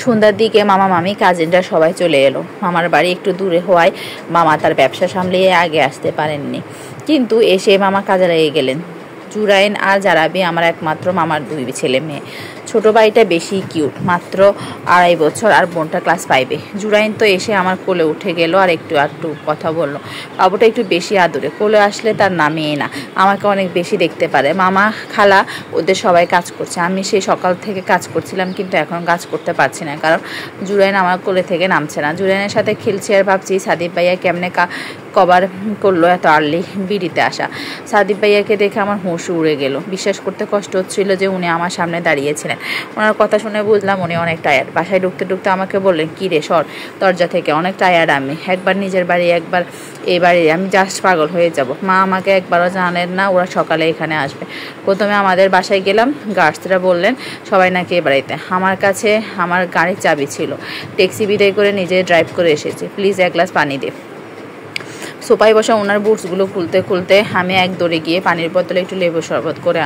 সন্ধ্যার দিকে মামা মামি কাজিনরা সবাই চলে এলো। মামার বাড়ি একটু দূরে হওয়ায় মামা তার ব্যবসা সামলিয়ে আগে আসতে পারেননি, কিন্তু এসে মামা কাজে লেগে গেলেন। জুরাইন আর জারাবি আমার একমাত্র মামার 2 ছেলে মেয়ে। ছোট ভাইটা বেশি কিউট, মাত্র 2.5 বছর, আর বোনটা ক্লাস 5-এ। জুরাইন তো এসে আমার কোলে উঠে গেল আর একটু কথা বললো। বাবুটা একটু বেশি আদুরে, কোলে আসলে তার নামেই না, আমাকে অনেক বেশি দেখতে পারে। মামা খালা ওদের সবাই কাজ করছে, আমি সেই সকাল থেকে কাজ করছিলাম, কিন্তু এখন কাজ করতে পারছি না, কারণ জুরাইন আমার কোলে থেকে নামছে না। জুরাইনের সাথে খেলছি আর ভাবছি সাদিপ ভাইয়া কেমনে কভার করলো এত আর্লি বিড়িতে আসা। সাদিপ ভাইয়াকে দেখে আমার হুঁশ উড়ে গেল। বিশ্বাস করতে কষ্ট হচ্ছিল যে উনি আমার সামনে দাঁড়িয়েছিলেন। ওনার কথা শুনে বুঝলাম উনি অনেক টায়ার্ড। বাসায় ঢুকতে ঢুকতে আমাকে বললেন, কী রে সর দরজা থেকে, অনেক টায়ার্ড আমি, একবার নিজের বাড়ি একবার এই বাড়ি, আমি জাস্ট পাগল হয়ে যাব। মা আমাকে একবারও জানালেন না ওরা সকালে এখানে আসবে। প্রথমে আমাদের বাসায় গেলাম, গার্ডসরা বললেন সবাই নাকি এ বাড়িতে। আমার কাছে আমার গাড়ির চাবি ছিল, ট্যাক্সি বিদায় করে নিজে ড্রাইভ করে এসেছি। প্লিজ 1 গ্লাস পানি দে। সোফায় বসা ওনার বুটসগুলো খুলতে খুলতে আমি এক দৌড়ে গিয়ে পানির বোতলে একটু লেবু শরবত করে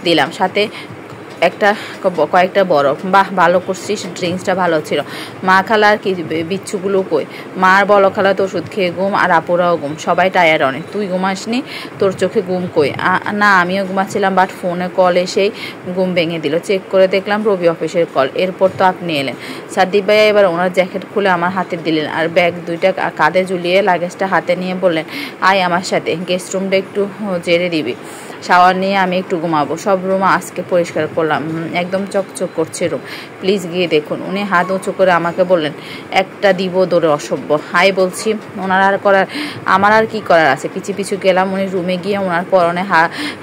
দিলাম, সাথে কয়েকটা বরফ। বাহ, ভালো করছিস, ড্রিঙ্কসটা ভালো ছিল। মা খালার কি বিচ্ছুগুলো কই? মার বলো খালা তো ওষুধ খেয়ে ঘুম, আর আপুরাও ঘুম, সবাই টায়ার্ড অনেক। তুই ঘুমাসনি? তোর চোখে ঘুম কই? না, আমিও ঘুমাচ্ছিলাম, বাট ফোনে কল এসেই ঘুম ভেঙে দিল। চেক করে দেখলাম রবি অফিসের কল। এরপর তো আপনি এলেন। সাদিপ ভাইয়া এবার ওনার জ্যাকেট খুলে আমার হাতে দিলেন, আর ব্যাগ 2টা কাঁধে ঝুলিয়ে লাগেজটা হাতে নিয়ে বললেন, আয় আমার সাথে, গেস্ট রুমটা একটু জেরে দিবি, শাওয়ার নিয়ে আমি একটু ঘুমাবো। সব রুম আজকে পরিষ্কার করলাম, একদম চকচক করছে রুম, প্লিজ গিয়ে দেখুন। উনি হাত উঁচু করে আমাকে বললেন, একটা দিব দৌড়ে অসভ্য। হাই বলছি, আমার আর কি করার আছে। পিছু পিছু গেলাম। উনি রুমে গিয়ে ওনার পরনে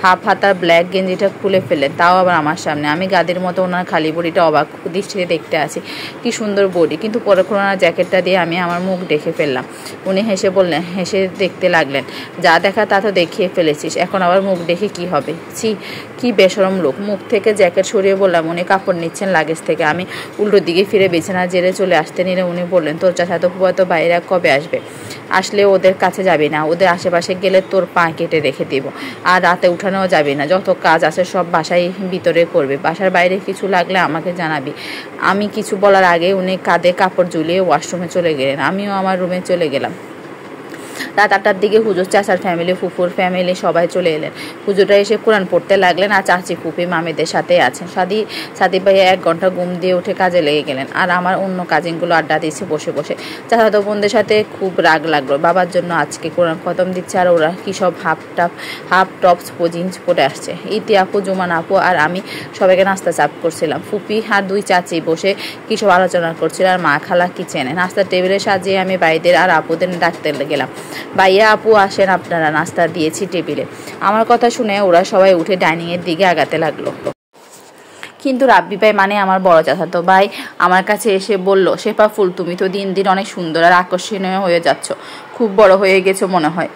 হাফ হাতার ব্ল্যাক গেঞ্জিটা খুলে ফেললেন, তাও আবার আমার সামনে। আমি গাদির মতো ওনার খালি বডিটা অবাক দৃষ্টিতে দেখতে আছি, কি সুন্দর বডি, কিন্তু পরক্ষণ ওনার জ্যাকেটটা দিয়ে আমি আমার মুখ দেখে ফেললাম। উনি হেসে দেখতে লাগলেন, যা দেখা তা তো দেখিয়ে ফেলেছিস, এখন আবার মুখ দেখে কি হবে? কি বেশরম লোক। মুখ থেকে জ্যাকেট সরিয়ে বললাম, উনি কাপড় নিচ্ছেন লাগেজ থেকে। আমি উল্টো দিকে ফিরে বিছানা জেরে চলে আসতে নিলে উনি বললেন, তোর চাচাতো ফুফাতো ভাইরা কবে আসবে? আসলে ওদের কাছে যাবি না, ওদের আশেপাশে গেলে তোর পা কেটে রেখে দিব। আর রাতে উঠানোও যাবি না, যত কাজ আছে সব বাসায় ভিতরে করবে, বাসার বাইরে কিছু লাগলে আমাকে জানাবি। আমি কিছু বলার আগে উনি কাঁধে কাপড় ঝুলিয়ে ওয়াশরুমে চলে গেলেন। আমিও আমার রুমে চলে গেলাম। রাত 8টার দিকে হুজুর চাচার ফ্যামিলি, ফুফুর ফ্যামিলি সবাই চলে এলেন। হুজুররা এসে কোরআন পড়তে লাগলেন, আর চাচি ফুফি মামিদের সাথে আছেন। সাদিপ ভাইয়া 1 ঘন্টা ঘুম দিয়ে উঠে কাজে লেগে গেলেন, আর আমার অন্য কাজিনগুলো আড্ডা দিচ্ছে বসে বসে। চাচাতো বোনদের সাথে খুব রাগ লাগলো, বাবার জন্য আজকে কোরআন খতম দিচ্ছে, আর ওরা কী সব হাফ টপস জিন্স পরে আসছে। ইতি আপু, জুমান আপু আর আমি সবাইকে নাস্তা চাপ করছিলাম। ফুপি আর 2 চাচি বসে কী সব আলোচনা করছিল, আর মা খালা কিচেনে। নাস্তার টেবিলে সাজিয়ে আমি ভাইদের আর আপুদের ডাকতে গেলাম, ভাইয়া আপু আসেন, আপনারা নাস্তা দিয়েছি টেবিলে। আমার কথা শুনে ওরা সবাই উঠে ডাইনিংয়ের দিকে আগাতে লাগলো। কিন্তু রাব্বি ভাই, মানে আমার বড় চাচাতো ভাই, আমার কাছে এসে বলল, শেফা ফুল, তুমি তো দিন দিন অনেক সুন্দর আর আকর্ষণীয় হয়ে যাচ্ছ, খুব বড় হয়ে গেছো মনে হয়।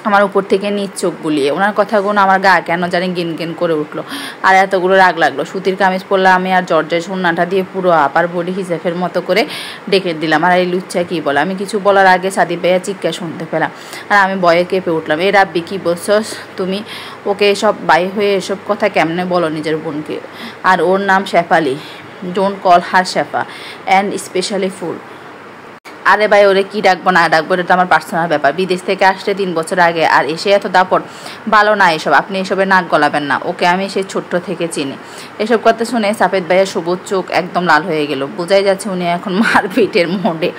আমার উপর থেকে নিজ চোখ বুলিয়ে। ওনার কথাগুলো আমার গা কেন জানি গিন করে উঠলো, আর এতগুলো রাগ লাগলো। সুতির কামিজ পরলাম আমি, আর জর্জের সুন্নাটা দিয়ে পুরো আপার বডি হিসেবের মতো করে ডেকে দিলাম। আর এই লুচ্ছা কী বলে? আমি কিছু বলার আগে সাদিপ ভাইয়া চিৎকার শুনতে পেলাম, আর আমি ভয়ে কেঁপে উঠলাম। এ রাব্বি, কী বলছস তুমি? ওকে এসব বাই হয়ে এসব কথা কেমনে বলো নিজের বোনকে? আর ওর নাম Shefali, don't call her Shefa, and specially fool. আরে ভাই, ওরে কি ডাকবো না ডাকবো এটা তো আমার পার্সোনাল ব্যাপার। বিদেশ থেকে আসলে 3 বছর আগে, আর এসে এত দাপট, ভালো না এসব। আপনি এসবে নাক গলাবেন না, ওকে আমি সেই ছোট্ট থেকে চিনি। এসব কথা শুনে সাফেদ ভাইয়ের সবুজ চোখ একদম লাল হয়ে গেল, বোঝাই যাচ্ছে উনি এখন মারপিটের মোডে।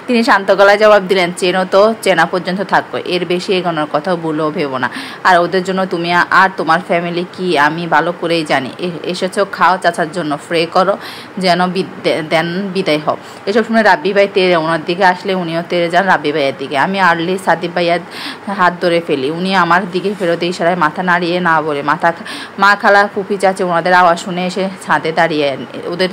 তিনি শান্ত গলায় জবাব দিলেন, চেনো তো চেনা পর্যন্ত থাকবো, এর বেশি এগোনোর কথাও ভুলেও ভেবো না। আর ওদের জন্য তুমি আর তোমার ফ্যামিলি কি আমি ভালো করেই জানি। এসেছো খাও, চাচার জন্য ফ্রে করো, যেন বিদায় হও। এসব শুনে রাব্বি ভাই তেরে ওনার দিকে আসলে উনিও তেরে যান রাব্বি ভাইয়ের দিকে। আমি আর্লি সাদিপ ভাইয়ার হাত ধরে ফেলি। উনি আমার দিকে ফেরত ইশারায় মাথা নাড়িয়ে না বলে মা খালা ফুফি চাচি ওনাদের আওয়াজ শুনে এসে ছাদে ওদের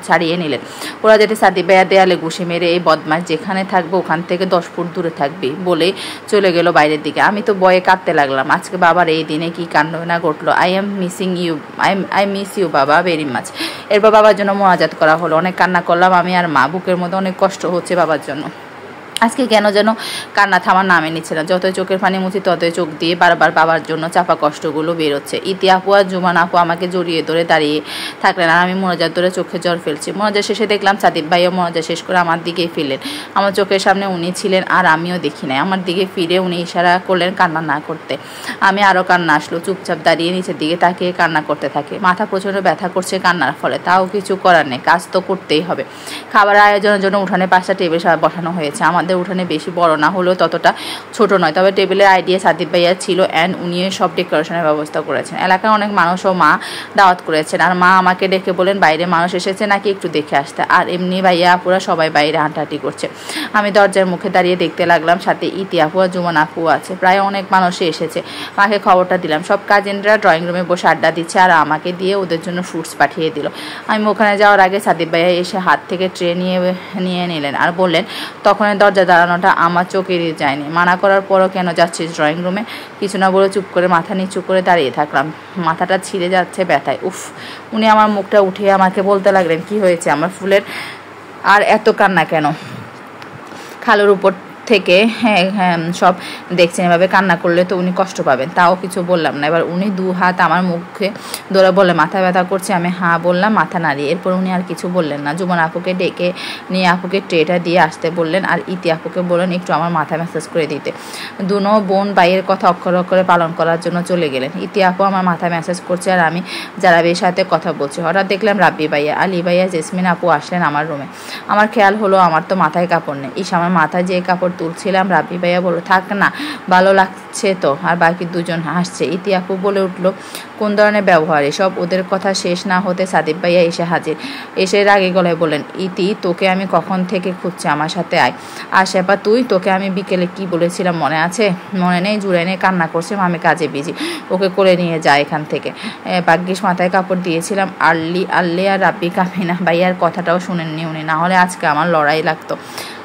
ছাড়িয়ে নিলেন। ওরা যাতে সাদিপ ভাইয়ার দেয়ালে ঘুষি মেরে, এই বদমাশ যেখানে থাকবে ওখান থেকে 10 ফুট দূরে থাকবি বলেই চলে গেল বাইরের দিকে। আমি তো ভয়ে কাঁদতে লাগলাম। আজকে বাবার এই দিনে কি কাণ্ড না ঘটলো। আই মিস ইউ বাবা ভেরি মাচ। এরপর বাবার জন্য মোনাজাত করা হলো। অনেক কান্না করলাম আমি আর মা, বুকের মধ্যে অনেক কষ্ট হচ্ছে বাবার জন্য। আজকে কেন যেন কান্না থামার নামে নিচ্ছে না। যতই চোখের পানি মুছি ততই চোখ দিয়ে বারবার বাবার জন্য চাপা কষ্টগুলো বেরোচ্ছে। ইতি আপু আর জুমান আপু আমাকে জড়িয়ে ধরে দাঁড়িয়ে থাকলেন আর আমি মোনাজাত ধরে চোখে জল ফেলছি। মোনাজাত শেষে দেখলাম সাদিব ভাইও মোনাজাত শেষ করে আমার দিকেই ফিরলেন। আমার চোখের সামনে উনি ছিলেন আর আমিও দেখি নাই। আমার দিকে ফিরে উনি ইশারা করলেন কান্না না করতে। আমি আরও কান্না আসলো। চুপচাপ দাঁড়িয়ে নিচের দিকে তাকিয়ে কান্না করতে থাকে। মাথা প্রচণ্ড ব্যথা করছে কান্নার ফলে, তাও কিছু করার নেই, কাজ তো করতেই হবে। খাবার আয়োজনের জন্য উঠানে 5টা টেবিল বসানো হয়েছে। আমাদের উঠানে বেশি বড় না হলেও ততটা ছোট নয়, তবে টেবিলের আইডিয়া সাদিব ভাইয়া ছিল অ্যান্ড উনিও সব ডেকোরেশনের ব্যবস্থা করেছেন। এলাকার অনেক মানুষও মা দাওয়াত করেছেন আর মা আমাকে ডেকে বলেন বাইরে মানুষ এসেছে নাকি একটু দেখে আসতে। আর এমনি ভাইয়া আপুরা সবাই বাইরে হাঁটাহাঁটি করছে। আমি দরজার মুখে দাঁড়িয়ে দেখতে লাগলাম, সাথে ইতি আপু আর জুমান আপু আছে। প্রায় অনেক মানুষই এসেছে। মাকে খবরটা দিলাম। সব কাজিনরা ড্রয়িং রুমে বসে আড্ডা দিচ্ছে আর আমাকে দিয়ে ওদের জন্য ফ্রুটস পাঠিয়ে দিল। আমি ওখানে যাওয়ার আগে সাদিব ভাইয়া এসে হাত থেকে ট্রে নিয়ে নিলেন আর বললেন, তখন দরজা দাঁড়ানোটা আমার চোখেরই যায়নি। মানা করার পরও কেন যাচ্ছিস ড্রয়িং রুমে? কিছু না বলে চুপ করে মাথা নিচু করে দাঁড়িয়ে থাকলাম। মাথাটা ছিঁড়ে যাচ্ছে ব্যথায়। উফ! উনি আমার মুখটা উঠিয়ে আমাকে বলতে লাগলেন, কি হয়েছে আমার ফুলের, আর এত কান্না কেন? খালের উপর থেকে সব দেখছেন, এভাবে কান্না করলে তো উনি কষ্ট পাবেন। তাও কিছু বললাম না। এবার উনি 2 হাত আমার মুখে ধরে বলে, মাথা ব্যথা করছে। আমি হ্যাঁ বললাম, মাথা নাড়িয়ে। এরপর উনি আর কিছু বললেন না। জুমান আপুকে ডেকে নিয়ে আপুকে ট্রেটা দিয়ে আসতে বললেন আর ইতি আপুকে বললেন একটু আমার মাথা ম্যাসাজ করে দিতে। দুনো বোন ভাইয়ের কথা অক্ষর অক্ষরে পালন করার জন্য চলে গেলেন। ইতি আপু আমার মাথা ম্যাসাজ করছে আর আমি জারাবির সাথে কথা বলছি। হঠাৎ দেখলাম রাব্বি ভাইয়া, আলী ভাইয়া, জেসমিন আপু আসলেন আমার রুমে। আমার খেয়াল হলো আমার তো মাথায় কাপড় নেই। আমার মাথায় যে কাপড় তুলছিলাম, রাব্বি ভাইয়া বলল, থাক না, ভালো লাগছে তো। আর বাকি দুজন হাসছে। ইতি আপু বলে উঠল, কোন ধরনের ব্যবহার এসব? ওদের কথা শেষ না হতে সাদিব ভাইয়া এসে হাজির। এসে রাগে গলায় বললেন, ইতি, তোকে আমি কখন থেকে খুঁজছি, আমার সাথে আয়। আর শেপা তুই, তোকে আমি বিকেলে কি বলেছিলাম মনে আছে? মনে নেই? জুড়াইনে কান্না করছে, আমি কাজে বিজি, ওকে করে নিয়ে যা এখান থেকে। ভাগ্যিস মাথায় কাপড় দিয়েছিলাম। আল্লি আর রাব্বি কামিনা ভাইয়ার কথাটাও শুনেননি উনি, না হলে আজকে আমার লড়াই লাগতো।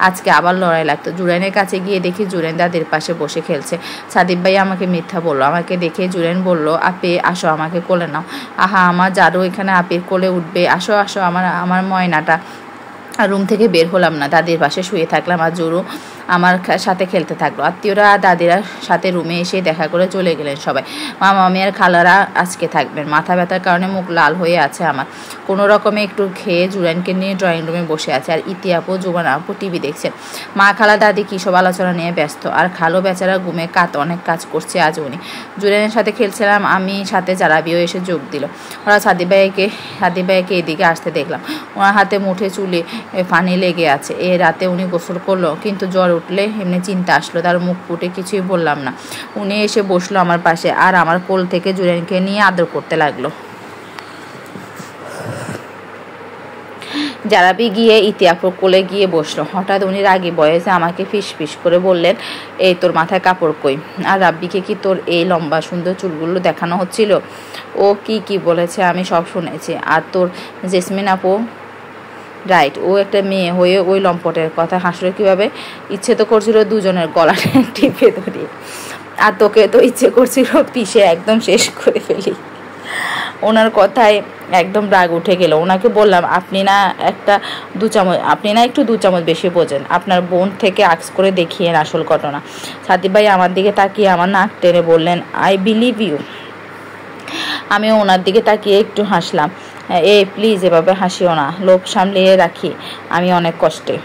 আজকে আবার লড়াই লাগতো। জুরাইনের কাছে গিয়ে দেখি জুরাইন দাদির পাশে বসে খেলছে। সাদিব ভাই আমাকে মিথ্যা বললো। আমাকে দেখে জুরাইন বলল, আপি আসো, আমাকে কোলে নাও। আহা, আমার জারু এখানে আপির কোলে উঠবে? আসো আসো, আমার ময়নাটা। আর রুম থেকে বের হলাম না। দাদির পাশে শুয়ে থাকলাম আর জুরু আমার সাথে খেলতে থাকলো। আত্মীয়রা দাদিরা সাথে রুমে এসে দেখা করে চলে গেলেন সবাই। মামি আর খালারা আজকে থাকবেন। মাথা ব্যথার কারণে মুখ লাল হয়ে আছে আমার। কোনো রকমে একটু খেয়ে জুরাইনকে নিয়ে ড্রয়িং রুমে বসে আছে আর ইতি আপু, জুবান আপু টিভি দেখছেন। মা খালা দাদি কী সব আলোচনা নিয়ে ব্যস্ত। আর খালো বেচারা ঘুমে অনেক কাজ করছে আজ উনি। জুরাইনের সাথে খেলছিলাম আমি, সাথে জারাবিও এসে যোগ দিল। ওরা সাদিব ভাইকে এদিকে আসতে দেখলাম। ওনার হাতে মুঠে চুলে পানি লেগে আছে। এ রাতে উনি গোসল করলো, কিন্তু জ্বর উঠলে এমনি চিন্তা আসলো। তার মুখ ফুটে কিছুই বললাম না। উনি এসে বসলো আমার পাশে আর আমার কোল থেকে জুরাইনকে নিয়ে আদর করতে লাগলো। জারাবি গিয়ে ইতি আপুর কোলে গিয়ে বসলো। হঠাৎ উনি রাগী বয়সে আমাকে ফিস করে বললেন, এই তোর মাথায় কাপড় কই? আর রাব্বিকে কি তোর এই লম্বা সুন্দর চুলগুলো দেখানো হচ্ছিল? ও কি বলেছে আমি সব শুনেছি। আর তোর জেসমিন আপু, রাইট, ও একটা মেয়ে হয়ে ওই লম্পটের কথা হাসলো কীভাবে? ইচ্ছে তো করছিল দুজনের গলা টিপে ধরি, আর তোকে তো ইচ্ছে করছিল পিষে একদম শেষ করে ফেলি। ওনার কথায় একদম রাগ উঠে গেল। ওনাকে বললাম, আপনি না একটু 2 চামচ বেশি বোঝেন। আপনার বোন থেকে আক্স করে দেখিয়েন আসল ঘটনা। সাদিব ভাই আমার দিকে তাকিয়ে আমার নাক টেনে বললেন, আই বিলিভ ইউ। আমি ওনার দিকে তাকিয়ে একটু হাসলাম। এই প্লিজ এভাবে হাসিও না, লোভ সামলিয়ে রাখি আমি অনেক কষ্টে।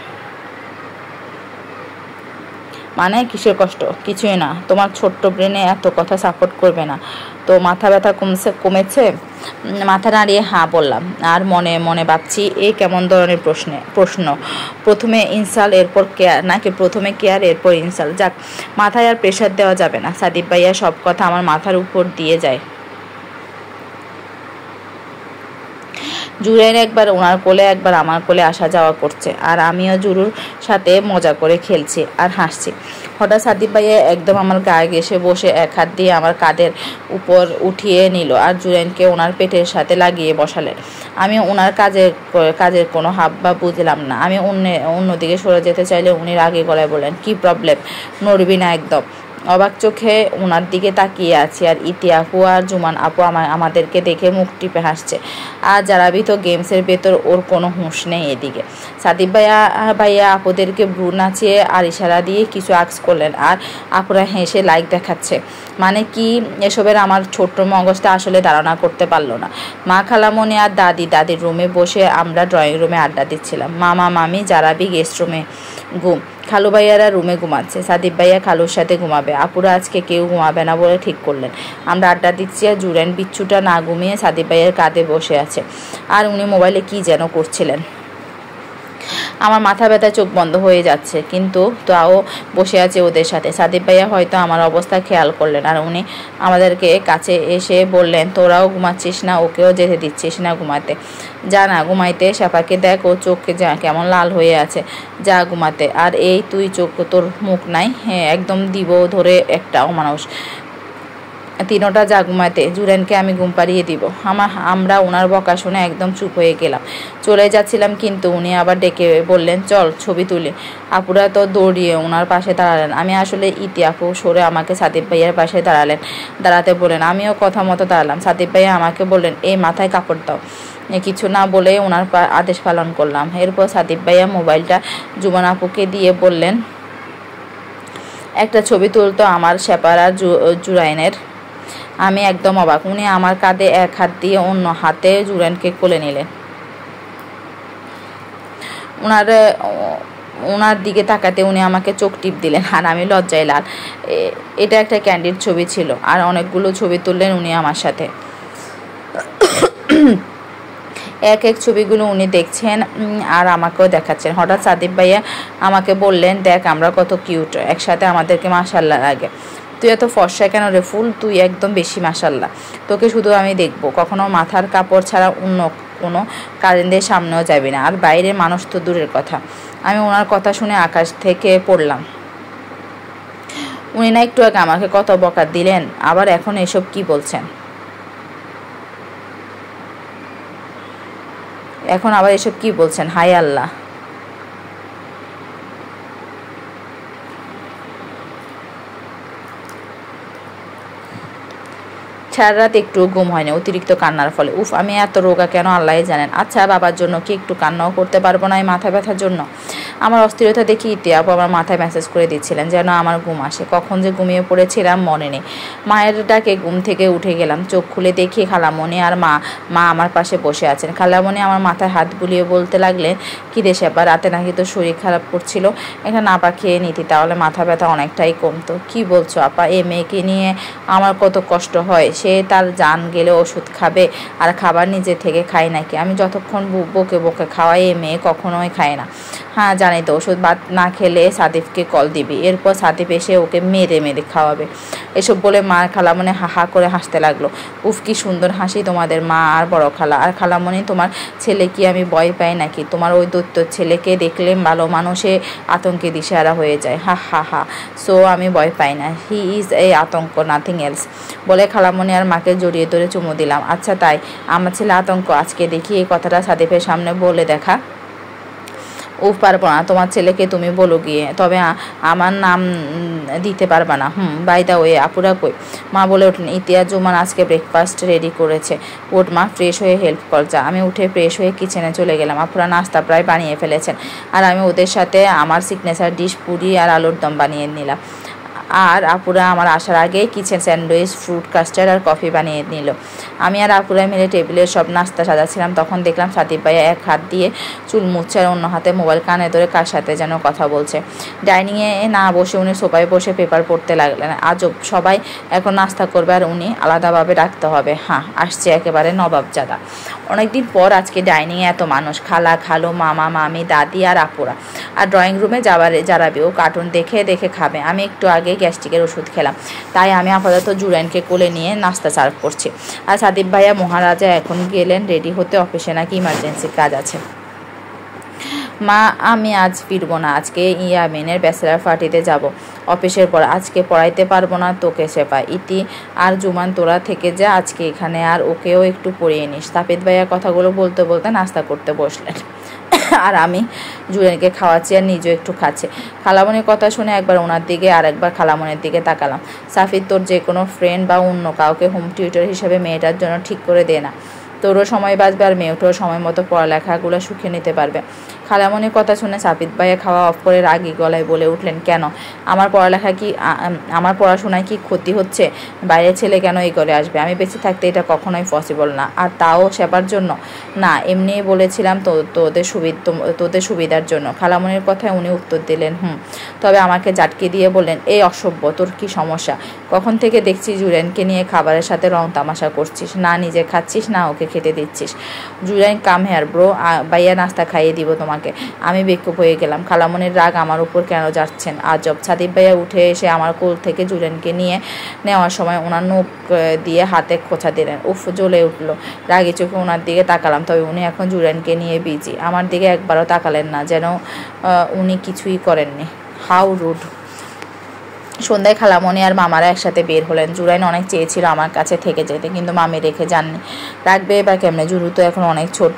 মানে কিসের কষ্ট? কিছুই না, তোমার ছোট্ট ব্রেনে এত কথা সাপোর্ট করবে না। তো মাথা ব্যথা কমেছে? মাথা নাড়িয়ে হ্যাঁ বললাম। আর মনে মনে ভাবছি, এই কেমন ধরনের প্রশ্ন? প্রথমে ইনসাল এরপর কেয়ার, নাকি প্রথমে কেয়ার এরপর ইনসাল? যাক, মাথায় আর প্রেশার দেওয়া যাবে না। সাদিব ভাইয়া সব কথা আমার মাথার উপর দিয়ে যায়। জুরাইন একবার ওনার কোলে একবার আমার কোলে আসা যাওয়া করছে আর আমিও জুরুর সাথে মজা করে খেলছি আর হাসছি। হঠাৎ সাদিব ভাইয়া একদম আমার গায়ে ঘেঁষে বসে এক হাত দিয়ে আমার কাঁধের উপর উঠিয়ে নিল আর জুরাইনকে ওনার পেটের সাথে লাগিয়ে বসালেন। আমি ওনার কাজের কোনো হাব বা বুঝলাম না। আমি অন্যদিকে সরে যেতে চাইলে উনি রাগে গলায় বললেন, কি প্রবলেম? নড়বি না একদম? অবাক চোখে ওনার দিকে তাকিয়ে আছি আর ইতি আপু আর জুমান আপু আমাদেরকে দেখে মুখ টিপে হাসছে। আর জারাবি তো গেমসের ভেতর, ওর কোনো হুঁশ নেই এদিকে। সাদিব ভাইয়া আপুদেরকে ভ্রু নাচিয়ে আর ইশারা দিয়ে কিছু আক্স করলেন, আর আপুরা হেসে লাইক দেখাচ্ছে। মানে কি এসবের আমার ছোট্ট মগজটা আসলে ধারণা করতে পারলো না। মা, খালামণি আর দাদির রুমে বসে আমরা ড্রয়িং রুমে আড্ডা দিচ্ছিলাম। মামা মামি জারাবি গেস্ট রুমে ঘুম, খালু ভাইয়ারা রুমে ঘুমাচ্ছে। সাদিব ভাইয়া খালুর সাথে ঘুমাবে, আপুরা আজকে কেউ ঘুমাবে না বলে ঠিক করলেন। আমরা আড্ডা দিচ্ছি আর জুরেন বিচ্ছুটা না ঘুমিয়ে সাদিব ভাইয়ের কাঁধে বসে আছে, আর উনি মোবাইলে কি যেন করছিলেন। আমার মাথা ব্যথায় চোখ বন্ধ হয়ে যাচ্ছে, কিন্তু তাও বসে আছে ওদের সাথে। সাদিব ভাইয়া হয়তো আমার অবস্থা খেয়াল করলেন, আর উনি আমাদেরকে কাছে এসে বললেন, তোরাও ঘুমাচ্ছিস না, ওকেও যেতে দিচ্ছিস না ঘুমাতে? যা না ঘুমাইতে, সাফাকে দেখ, ও চোখে যা কেমন লাল হয়ে আছে, যা ঘুমাতে। আর এই তুই চোখ, তোর মুখ নাই? হ্যাঁ একদম দিব ধরে একটা অমানুষ। তিনোটা যা ঘুমাতে, জুরেনকে আমি ঘুম পাড়িয়ে দিব। আমরা ওনার বকা শুনে একদম চুপ হয়ে গেলাম। চলে যাচ্ছিলাম, কিন্তু উনি আবার ডেকে বললেন, চল ছবি তুলি। আপুরা তো দৌড়িয়ে ওনার পাশে দাঁড়ালেন। আমি আসলে ইতি আপু সরে আমাকে সাদিব ভাইয়ার পাশে দাঁড়াতে বললেন। আমিও কথা মতো দাঁড়ালাম। সাদিব ভাইয়া আমাকে বললেন, এই মাথায় কাপড় দাও। কিছু না বলে ওনার আদেশ পালন করলাম। এরপর সাদিব ভাইয়া মোবাইলটা জুমান আপুকে দিয়ে বললেন, একটা ছবি তুলতো আমার শেপার আর জুরাইনের। আমি একদম অবাক। উনি আমার কাঁধে এক হাত দিয়ে অন্য হাতে জুরেনকে কোলে নিলেন। ওনার দিকে তাকাতে উনি আমাকে চোখ টিপ দিলেন, আর আমি লজ্জায় লাল। এটা একটা ক্যান্ডিড ছবি ছিল, আর অনেকগুলো ছবি তুললেন উনি আমার সাথে। এক ছবিগুলো উনি দেখছেন আর আমাকেও দেখাচ্ছেন। হঠাৎ সাদিব ভাইয়া আমাকে বললেন, দেখ আমরা কত কিউট একসাথে, আমাদেরকে মাশাআল্লাহ লাগে। তুই এত ফর্সা কেন রে ফুল? তুই একদম বেশি মাশাআল্লাহ। তোকে শুধু আমি দেখবো, কখনো মাথার কাপড় ছাড়া অন্য কোনো কারেন্টের সামনেও যাবি না, আর বাইরের মানুষ তো দূরের কথা। আমি ওনার কথা শুনে আকাশ থেকে পড়লাম। উনি না একটু আগে আমাকে কত বকা দিলেন, আবার এখন এসব কি বলছেন? হায় আল্লাহ। সারা রাত একটু ঘুম হয়নি অতিরিক্ত কান্নার ফলে। উফ, আমি এত রোগা কেন আল্লাহ জানেন। আচ্ছা, বাবার জন্য কি একটু কান্নাও করতে পারবো না এই মাথা ব্যথার জন্য? আমার অস্থিরতা দেখি ইতি আপু আমার মাথায় মেসেজ করে দিচ্ছিলেন যেন আমার ঘুম আসে। কখন যে ঘুমিয়ে পড়েছিলাম মনে নেই। মায়ের ডাকে ঘুম থেকে উঠে গেলাম। চোখ খুলে দেখি খালামণি আর মা আমার পাশে বসে আছেন। খালামণি আমার মাথায় হাত বুলিয়ে বলতে লাগলেন, কি রে শেপা, রাতে নাকি তো শরীর খারাপ করছিল, এখানে আপা খেয়ে নিতি, তাহলে মাথা ব্যথা অনেকটাই কমতো। কি বলছো আপা? এই মেয়েকে নিয়ে আমার কত কষ্ট হয়। সে তার জান গেলে ওষুধ খাবে, আর খাবার নিজে থেকে খায় নাকি? আমি যতক্ষণ বকে খাওয়াই এই মেয়ে কখনোই খায় না। হ্যাঁ জানি তো, ওষুধ ভাত না খেলে সাদিফকে কল দিবি, এরপর সাদিফ এসে ওকে মেরে খাওয়াবে। এসব বলে মা খালামণি হা করে হাসতে লাগলো। উফ, কি সুন্দর হাসি তোমাদের মা আর বড় খালা। আর খালামণি, তোমার ছেলে কি আমি ভয় পাই নাকি? তোমার ওই দৈত্য ছেলেকে দেখলে ভালো মানুষে আতঙ্কে দিশেহারা হয়ে যায়। হা হা হা। সো আমি ভয় পাই না, হি ইজ এ আতঙ্ক, নাথিং এলস। বলে খালামণি আর মাকে জড়িয়ে ধরে চুমু দিলাম। আচ্ছা তাই আমার ছেলে আতঙ্ক? আজকে দেখি এই কথাটা সাদিফের সামনে বলে দেখা। উফ, পারবো না, তোমার ছেলেকে তুমি বলো গিয়ে, তবে আমার নাম দিতে পারবা না। বাই দা ওয়ে আপুরা কই? মা বলে উঠলেন, ইতিহাস জুমান আজকে ব্রেকফাস্ট রেডি করেছে, ওঠ মা, ফ্রেশ হয়ে হেল্প কর যা। আমি উঠে ফ্রেশ হয়ে কিচেনে চলে গেলাম। আপুরা নাস্তা প্রায় বানিয়ে ফেলেছেন, আর আমি ওদের সাথে আমার সিগনেচার ডিশ পুরি আর আলুর দম বানিয়ে নিলাম। আর আপুরা আমার আসার আগেই কিচেন স্যান্ডউইচ, ফ্রুট কাস্টার্ড আর কফি বানিয়ে নিল। আমি আর আপুরা মিলে টেবিলের সব নাস্তা সাজাচ্ছিলাম, তখন দেখলাম সাদিব ভাইয়া এক হাত দিয়ে চুল মুছছে আর অন্য হাতে মোবাইল কানে ধরে কার সাথে যেন কথা বলছে। ডাইনিংয়ে না বসে উনি সোফায় বসে পেপার পড়তে লাগলেন। আজব, সবাই এখন নাস্তা করবে আর উনি আলাদাভাবে ডাকতে হবে। হ্যাঁ, আসছে একেবারে নবাবজাদা। অনেকদিন পর আজকে ডাইনিংয়ে এত মানুষ, খালা, খালু, মামা, মামি, দাদি আর আপুরা। আর ড্রয়িং রুমে যারাবে, ও কার্টুন দেখে খাবে। আমি একটু আগে গ্যাস্ট্রিকের ওষুধ খেলাম, তাই আমি আপাতত জুরাইনকে কোলে নিয়ে নাস্তা সার্ভ করছি। আর সাদিব ভাইয়া মহারাজা এখন গেলেন রেডি হতে, অফিসে নাকি ইমার্জেন্সি কাজ আছে। মা, আমি আজ ফিরবো না, আজকে ইয়ামিনের ব্যাচেলার পার্টিতে যাব অফিসের পর। আজকে পড়াইতে পারবো না তোকে শেপা। ইতি আর জুমান তোরা থেকে যা আজকে এখানে, আর ওকেও একটু পড়িয়ে নিস। তাপিত ভাইয়া কথাগুলো বলতে বলতে নাস্তা করতে বসলেন, আর আমি জুরেনকে খাওয়াচ্ছি আর নিজেও একটু খাচ্ছি। খালামণির কথা শুনে একবার ওনার দিকে আর একবার খালামণির দিকে তাকালাম। সাফির, তোর যে কোনো ফ্রেন্ড বা অন্য কাউকে হোম টিউটর হিসেবে মেয়েটার জন্য ঠিক করে দে না। তোরও সময় বাঁচবে আর মেয়েটাও সময় মতো পড়ালেখাগুলো শিখে নিতে পারবে। খালামণির কথা শুনে সাবিত ভাইয়া খাওয়া অফ করে রাগী গলায় বলে উঠলেন, কেন? আমার পড়াশোনায় কি ক্ষতি হচ্ছে? বাইরের ছেলে কেন এই ঘরে আসবে? আমি বেঁচে থাকতে এটা কখনোই পসিবল না, আর তাও সেবার জন্য না, এমনিই বলেছিলাম তোদের সুবিধার জন্য। খালামণির কথায় উনি উত্তর দিলেন, তবে আমাকে জাটকে দিয়ে বললেন, এই অসভ্য, তোর কি সমস্যা? কখন থেকে দেখছি জুরাইনকে নিয়ে খাবারের সাথে রং তামাশা করছিস, না নিজে খাচ্ছিস না ওকে খেতে দিচ্ছিস। জুরাইন, কাম হেয়ার ব্রো, ভাইয়া নাস্তা খাইয়ে দিব তোমাকে। আমি বেকুব হয়ে গেলাম। খালামণির রাগ আমার উপর কেন যাচ্ছেন? আজব। সাদিব ভাইয়া উঠে এসে আমার কোল থেকে জুরাইনকে নিয়ে নেওয়ার সময় ওনার নখ দিয়ে হাতে খোঁচা দিলেন। উফ, জ্বলে উঠলো। রাগি চোখে ওনার দিকে তাকালাম, তবে উনি এখন জুরাইনকে নিয়ে বিজি। আমার দিকে একবারও তাকালেন না, যেন উনি কিছুই করেননি। How rude. সন্ধ্যায় খালামণি আর মামারা একসাথে বের হলেন। জুরাইন অনেক চেয়েছিল আমার কাছে থেকে যেতে, কিন্তু মামি রেখে যাননি। রাখবে এবার কেমনে? জুরু তো এখন অনেক ছোট।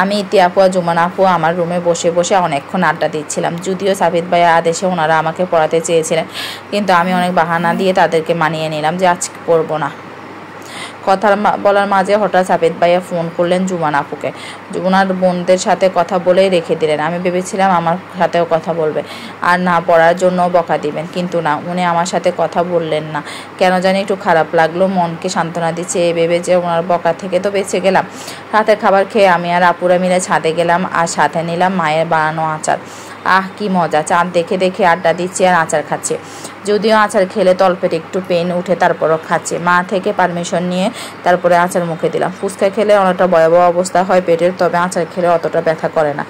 আমি, ইতি আপু আর জুমান আপু আমার রুমে বসে বসে অনেকক্ষণ আড্ডা দিচ্ছিলাম। যদিও সাবিত ভাইয়ের আদেশে ওনারা আমাকে পড়াতে চেয়েছিলেন, কিন্তু আমি অনেক বাহানা দিয়ে তাদেরকে মানিয়ে নিলাম যে আজকে পড়বো না। কথা বলার মাঝে হঠাৎ সাবিত ভাইয়া ফোন করলেন জুমান আপুকে। ওনার বোনদের সাথে কথা বলেই রেখে দিলেন। আমি ভেবেছিলাম আমার সাথেও কথা বলবে আর না পড়ার জন্য বকা দিবেন, কিন্তু না, উনি আমার সাথে কথা বললেন না। কেন জানি একটু খারাপ লাগলো। মনকে সান্ত্বনা দিচ্ছে এই ভেবে যে ওনার বকা থেকে তো বেঁচে গেলাম। রাতের খাবার খেয়ে আমি আর আপুরা মিলে ছাদে গেলাম আর সাথে নিলাম মায়ের বানানো আচার। আহ, কি মজা! চাঁদ দেখে দেখে আড্ডা দিচ্ছি আর আচার খাচ্ছি। যদিও আচার খেলে তলপেট একটু পেন উঠে, তারপরও খাচ্ছি। মা থেকে পারমিশন নিয়ে তারপরে আচার মুখে দিলাম। ফুচকা খেলে অনেকটা ভয়াবহ অবস্থা হয় পেটের, তবে আচার খেলে অতটা ব্যথা করে না।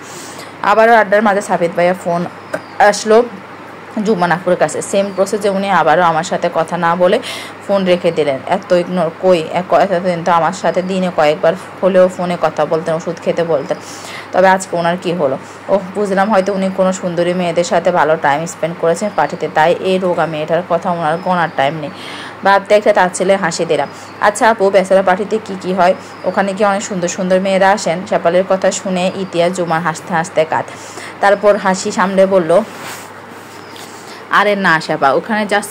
আবারও আড্ডার মাঝে সাবিত ভাইয়া ফোন আসলো জুমান আপুর কাছে। সেম প্রসেসে উনি আবারও আমার সাথে কথা না বলে ফোন রেখে দিলেন। এত ইগনোর কই! এতদিন তো আমার সাথে দিনে কয়েকবার হলেও ফোনে কথা বলতেন, ওষুধ খেতে বলতেন। তবে আজকে ওনার কি হলো? বুঝলাম হয়তো উনি কোনো সুন্দরী মেয়েদের সাথে ভালো টাইম স্পেন্ড করেছেন পার্টিতে, তাই এই রোগা মেয়েটার কথা ওনার গোনার টাইম নেই। ভাবতে একটা তার ছেলে হাসি দিলাম। আচ্ছা আপু, ব্যাচেলর পার্টিতে কি হয়? ওখানে কি অনেক সুন্দর সুন্দর মেয়েরা আসেন? শেফালির কথা শুনে ইতিহাস জুমান হাসতে হাসতে কাঁদ। তারপর হাসি সামলে বলল, আরে না শেফা, ওখানে জাস্ট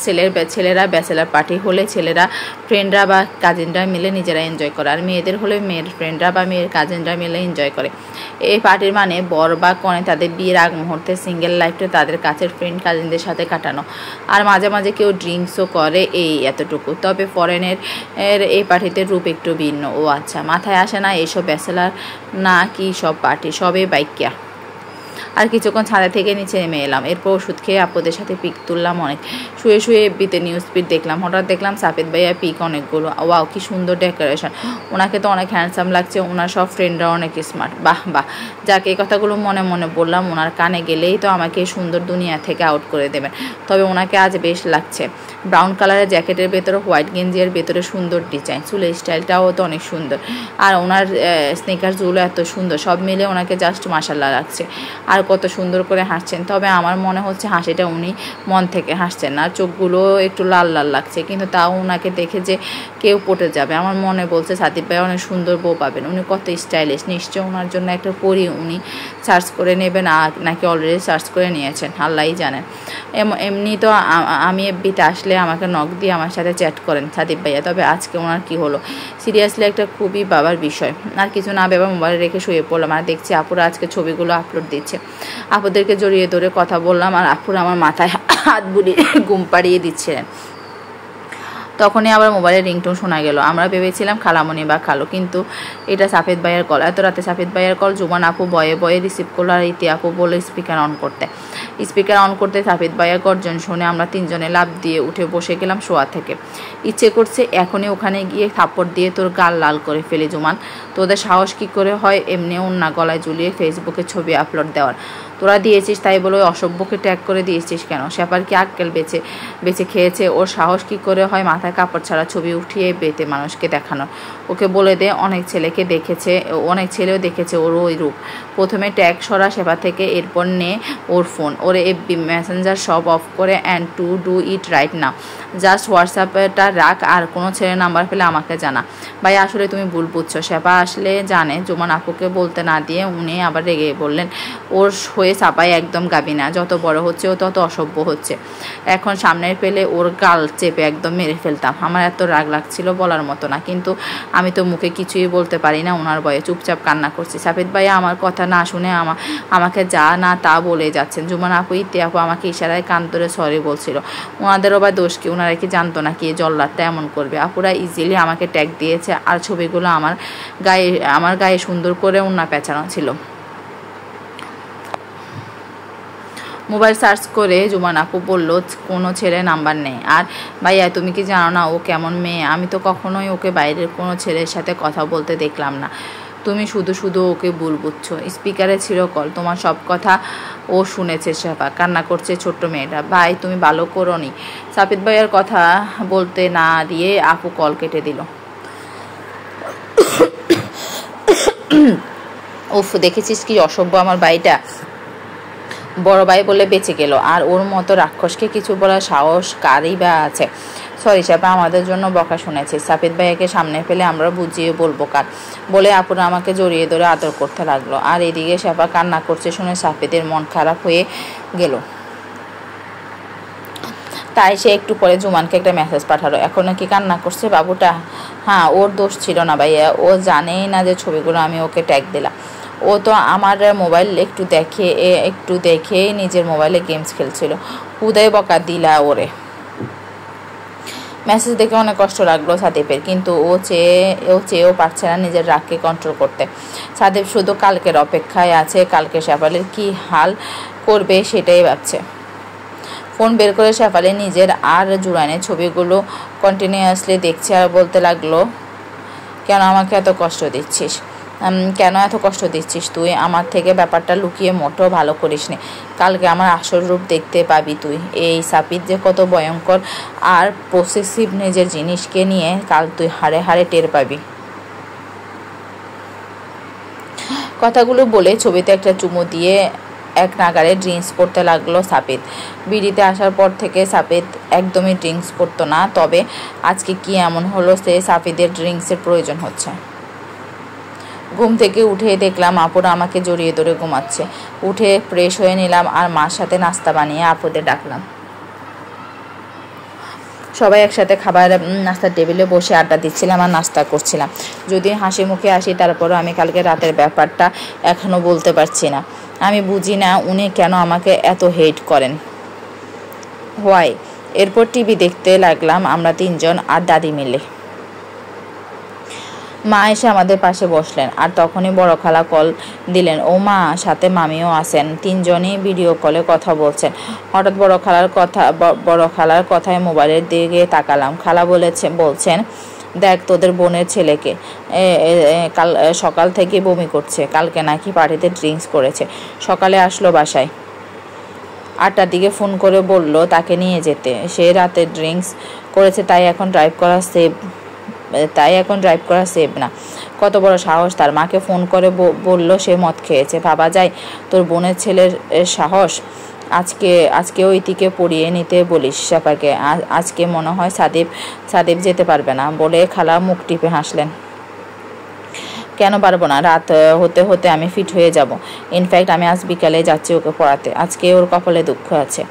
ছেলেরা ব্যাচেলার পার্টি হলে ছেলেরা ফ্রেন্ডরা বা কাজিনরা মিলে নিজেরা এনজয় করে, আর মেয়েদের হলে মেয়ের ফ্রেন্ডরা বা মেয়ের কাজিনরা মিলে এনজয় করে। এই পার্টির মানে বর বা কনে তাদের বিয়ের আগ মুহূর্তে সিঙ্গেল লাইফটা তাদের কাছের ফ্রেন্ড কাজিনদের সাথে কাটানো, আর মাঝে মাঝে কেউ ড্রিঙ্কসও করে, এই এতটুকু। তবে ফরেনের এই পার্টিতে রূপ একটু ভিন্ন। ও আচ্ছা, মাথায় আসে না এইসব ব্যাচেলার না কি সব পার্টি, সবে বাইকিয়া। আর কিছুক্ষণ ছাদে থেকে নিচে নেমে এলাম। এরপর ওষুধ খেয়ে আপুদের সাথে পিক তুললাম অনেক। শুয়ে শুয়ে এফবিতে নিউজ ফিড দেখলাম। হঠাৎ দেখলাম সাবিত ভাইয়া পিক অনেকগুলো। ওয়াও, কি সুন্দর ডেকোরেশন! ওনাকে তো অনেক হ্যান্ডসাম লাগছে। ওনার সব ফ্রেন্ডরা অনেক স্মার্ট। বাহ বাহ! যাকে এই কথাগুলো মনে মনে বললাম, ওনার কানে গেলেই তো আমাকে এই সুন্দর দুনিয়া থেকে আউট করে দেবেন। তবে ওনাকে আজ বেশ লাগছে। ব্রাউন কালারের জ্যাকেটের ভেতরে হোয়াইট গেঞ্জির ভেতরে সুন্দর ডিজাইন, চুলের স্টাইলটাও তো অনেক সুন্দর, আর ওনার স্নিকার্সগুলো এত সুন্দর। সব মিলে ওনাকে জাস্ট মাশাআল্লাহ লাগছে। আর কত সুন্দর করে হাসছেন। তবে আমার মনে হচ্ছে হাসিটা উনি মন থেকে হাসছেন না, চোখগুলো একটু লাল লাল লাগছে, কিন্তু তাও ওনাকে দেখে যে কেউ পটে যাবে। আমার মনে বলছে সাদিব ভাই অনেক সুন্দর বউ পাবেন। উনি কত স্টাইলিশ! নিশ্চয় ওনার জন্য একটা পরি উনি সার্চ করে নেবেন, নাকি অলরেডি সার্চ করে নিয়েছেন, আল্লাহই জানেন। এমনি তো আমি এফবিতে আসলে আমাকে নক দিয়ে আমার সাথে চ্যাট করেন সাদিব ভাইয়া। তবে আজকে ওনার কি হলো? সিরিয়াসলি একটা খুবই বাবার বিষয়। আর কিছু না ভেবে মোবাইলে রেখে শুয়ে পড়লাম। আর দেখছি আপুরা আজকে ছবিগুলো আপলোড দিচ্ছে। আপুদেরকে জড়িয়ে ধরে কথা বললাম, আর আপুরা আমার মাথায় হাত বুলিয়ে ঘুম পাড়িয়ে দিচ্ছিলেন। তখনই আবার মোবাইলের রিংটোন শোনা গেল। আমরা ভেবেছিলাম খালামণি বা খালো, কিন্তু এটা সাফেদ ভাইয়ের কল। এত রাতে সাফেদ ভাইয়ের কল। জুমান আপু বয়ে বয়ে রিসিভ করলো, আর ইতি আপু বলে স্পিকার অন করতে সাফেদ ভাইয়ের গর্জন শুনে আমরা তিনজনে লাফ দিয়ে উঠে বসে গেলাম শোয়া থেকে। ইচ্ছে করছে এখনই ওখানে গিয়ে থাপ্পড় দিয়ে তোর গাল লাল করে ফেলি। জুমান, তোদের সাহস কি করে হয় এমনি ওন্না গলায় ঝুলিয়ে ফেসবুকে ছবি আপলোড দেওয়ার? তোরা দিয়েছিস তাই বলে ওই অসভ্যকে ট্যাগ করে দিয়েছিস কেন? শেফার কি আক্কেল বেঁচে খেয়েছে? ওর সাহস কি করে হয় মাথায় কাপড় ছাড়া ছবি উঠিয়ে বেতে মানুষকে দেখানোর? ওকে বলে দে, অনেক ছেলেও দেখেছে ওর ওই রূপ। প্রথমে ট্যাগ সরা শেফা থেকে, এরপর নে ওর ফোন, ওর এফবি মেসেঞ্জার সব অফ করে, and to do it right now. Just হোয়াটসঅ্যাপটা রাখ, আর কোনো ছেলের নাম্বার পেলে আমাকে জানা। ভাই আসলে তুমি ভুল বুঝছো। শেফা আসলে জানে। জুমান আপুকে বলতে না দিয়ে উনি আবার রেগে বললেন, ওর হয়ে সাপাই একদম গাবি না, যত বড় হচ্ছে ও তত অসভ্য হচ্ছে। এখন সামনে পেলে ওর গাল চেপে একদম মেরে ফেলতাম। আমার এত রাগ লাগছিল বলার মতো না, কিন্তু আমি তো মুখে কিছুই বলতে পারি না ওনার ভয়ে। চুপচাপ কান্না করছি। সাফেদ ভাইয়া আমার কথা না শুনে আমাকে যা না তা বলে যাচ্ছেন। জুমান আপু, ইতি আপু আমাকে ইশারায় কান ধরে সরি বলছিল। ওনাদেরও বা দোষ কি? ওনারা কি জানতো না কি জল্লাদটা এমন করবে? আপুরা ইজিলি আমাকে ট্যাগ দিয়েছে, আর ছবিগুলো আমার গায়ে সুন্দর করে ওড়না পেঁচানো ছিল। মোবাইল সার্চ করে জুমান আপু বলল কোনো ছেলের নাম্বার নেই। আর ভাইয়া তুমি কি জানো না ও কেমন মেয়ে? আমি তো কখনোই ওকে বাইরের কোনো ছেলের সাথে কথা বলতে দেখলাম না। তুমি শুধু শুধু ওকে ভুল বুঝছো। স্পিকারে ছিল কল, তোমার সব কথা ও শুনেছে। শেফা কান্না করছে ছোট্ট মেয়েটা। ভাই তুমি ভালো করোনি। সাফেদ ভাইয়ার কথা বলতে না দিয়ে আপু কল কেটে দিল। উফ, দেখেছিস কি অসভ্য আমার ভাইটা? বড় ভাই বলে বেঁচে গেল, আর ওর মতো রাক্ষসকে কিছু বলার সাহস কারই বা আছে? সরি সাপা, আমাদের জন্য বকা শুনেছি। সাফেদ ভাইয়াকে সামনে ফেলে আমরা বুঝিয়ে বলবো কার বলে আপুরা আমাকে জড়িয়ে ধরে আদর করতে লাগলো। আর এদিকে সাপা কান্না করছে শুনে সাফেদের মন খারাপ হয়ে গেল। তাই সে একটু পরে জুমানকে একটা মেসেজ পাঠালো, এখন নাকি কান্না করছে বাবুটা। হ্যাঁ, ওর দোষ ছিল না ভাইয়া, ও জানেই না যে ছবিগুলো আমি ওকে ট্যাগ দিলাম। ও তো আমার মোবাইল একটু দেখে নিজের মোবাইলে গেমস খেলছিল। হুদাই বকা দিলা ওরে। মেসেজ দেখে অনেক কষ্ট লাগলো সাদেবের, কিন্তু ও চেয়েও পারছে না নিজের রাগকে কন্ট্রোল করতে। সাদেব শুধু কালকের অপেক্ষায় আছে, কালকে শেফালির কি হাল করবে সেটাই ভাবছে। ফোন বের করে শেফালি নিজের আর জুরাইনের ছবিগুলো কন্টিনিউয়াসলি দেখছে আর বলতে লাগলো, কেন আমাকে এত কষ্ট দিচ্ছিস? কেন এত কষ্ট দিচ্ছিস তুই? আমার থেকে ব্যাপারটা লুকিয়ে মোটেও ভালো করিস নি। কালকে আমার আসল রূপ দেখতে পাবি তুই। এই সাপিদ যে কত ভয়ঙ্কর আর পসেসিভ নিজের জিনিসকে নিয়ে, কাল তুই হাড়ে হাড়ে টের পাবি। কথাগুলো বলে ছবিতে একটা চুমু দিয়ে এক নাগারে ড্রিঙ্কস করতে লাগলো সাপিদ। বিড়িতে আসার পর থেকে সাপিদ একদমই ড্রিঙ্কস করতো না, তবে আজকে কি এমন হলো সে সাপিদের ড্রিঙ্কসের প্রয়োজন হচ্ছে। ঘুম থেকে উঠে দেখলাম আপুরা আমাকে জড়িয়ে ধরে ঘুমাচ্ছে। উঠে ফ্রেশ হয়ে নিলাম আর মার সাথে নাস্তা বানিয়ে আপুদের ডাকলাম। সবাই একসাথে নাস্তার টেবিলে বসে আড্ডা দিচ্ছিলাম আর নাস্তা করছিলাম। যদি হাসি মুখে আসি, তারপরও আমি কালকে রাতের ব্যাপারটা এখনও বলতে পারছি না। আমি বুঝি না উনি কেন আমাকে এত হেট করেন। হোয়াই। এরপর টিভি দেখতে লাগলাম আমরা তিনজন আর দাদি মিলে। মা এসে আমাদের পাশে বসলেন আর তখনই বড় খালা কল দিলেন। ও মা, সাথে মামিও আছেন। তিনজনই ভিডিও কলে কথা বলছেন। হঠাৎ বড় খালার কথায় মোবাইলের দিকে তাকালাম। খালা বলছেন, দেখ তোদের বোনের ছেলেকে কাল সকাল থেকে বমি করছে, কালকে নাকি পার্টিতে ড্রিঙ্কস করেছে, সকালে আসলো বাসায়, 8টার দিকে ফোন করে বলল তাকে নিয়ে যেতে। সে রাতে ড্রিঙ্কস করেছে, তাই এখন ড্রাইভ করা সেভ না। কত বড় সাহস তার! মাকে ফোন করে বলল সে মদ খেয়েছে। ভাবা যায় তোর বোনের ছেলের সাহস। আজকেও ইতিকে পড়িয়ে নিতে বলিস শেফাকে। আজকে মনে হয় সাদেব যেতে পারবে না বলে খালা মুখ টিপে হাসলেন। কেন পারবো না? রাত হতে হতে আমি ফিট হয়ে যাব। ইনফ্যাক্ট আমি আজ বিকালে যাচ্ছি ওকে পড়াতে। আজকে ওর কপালে দুঃখ আছে।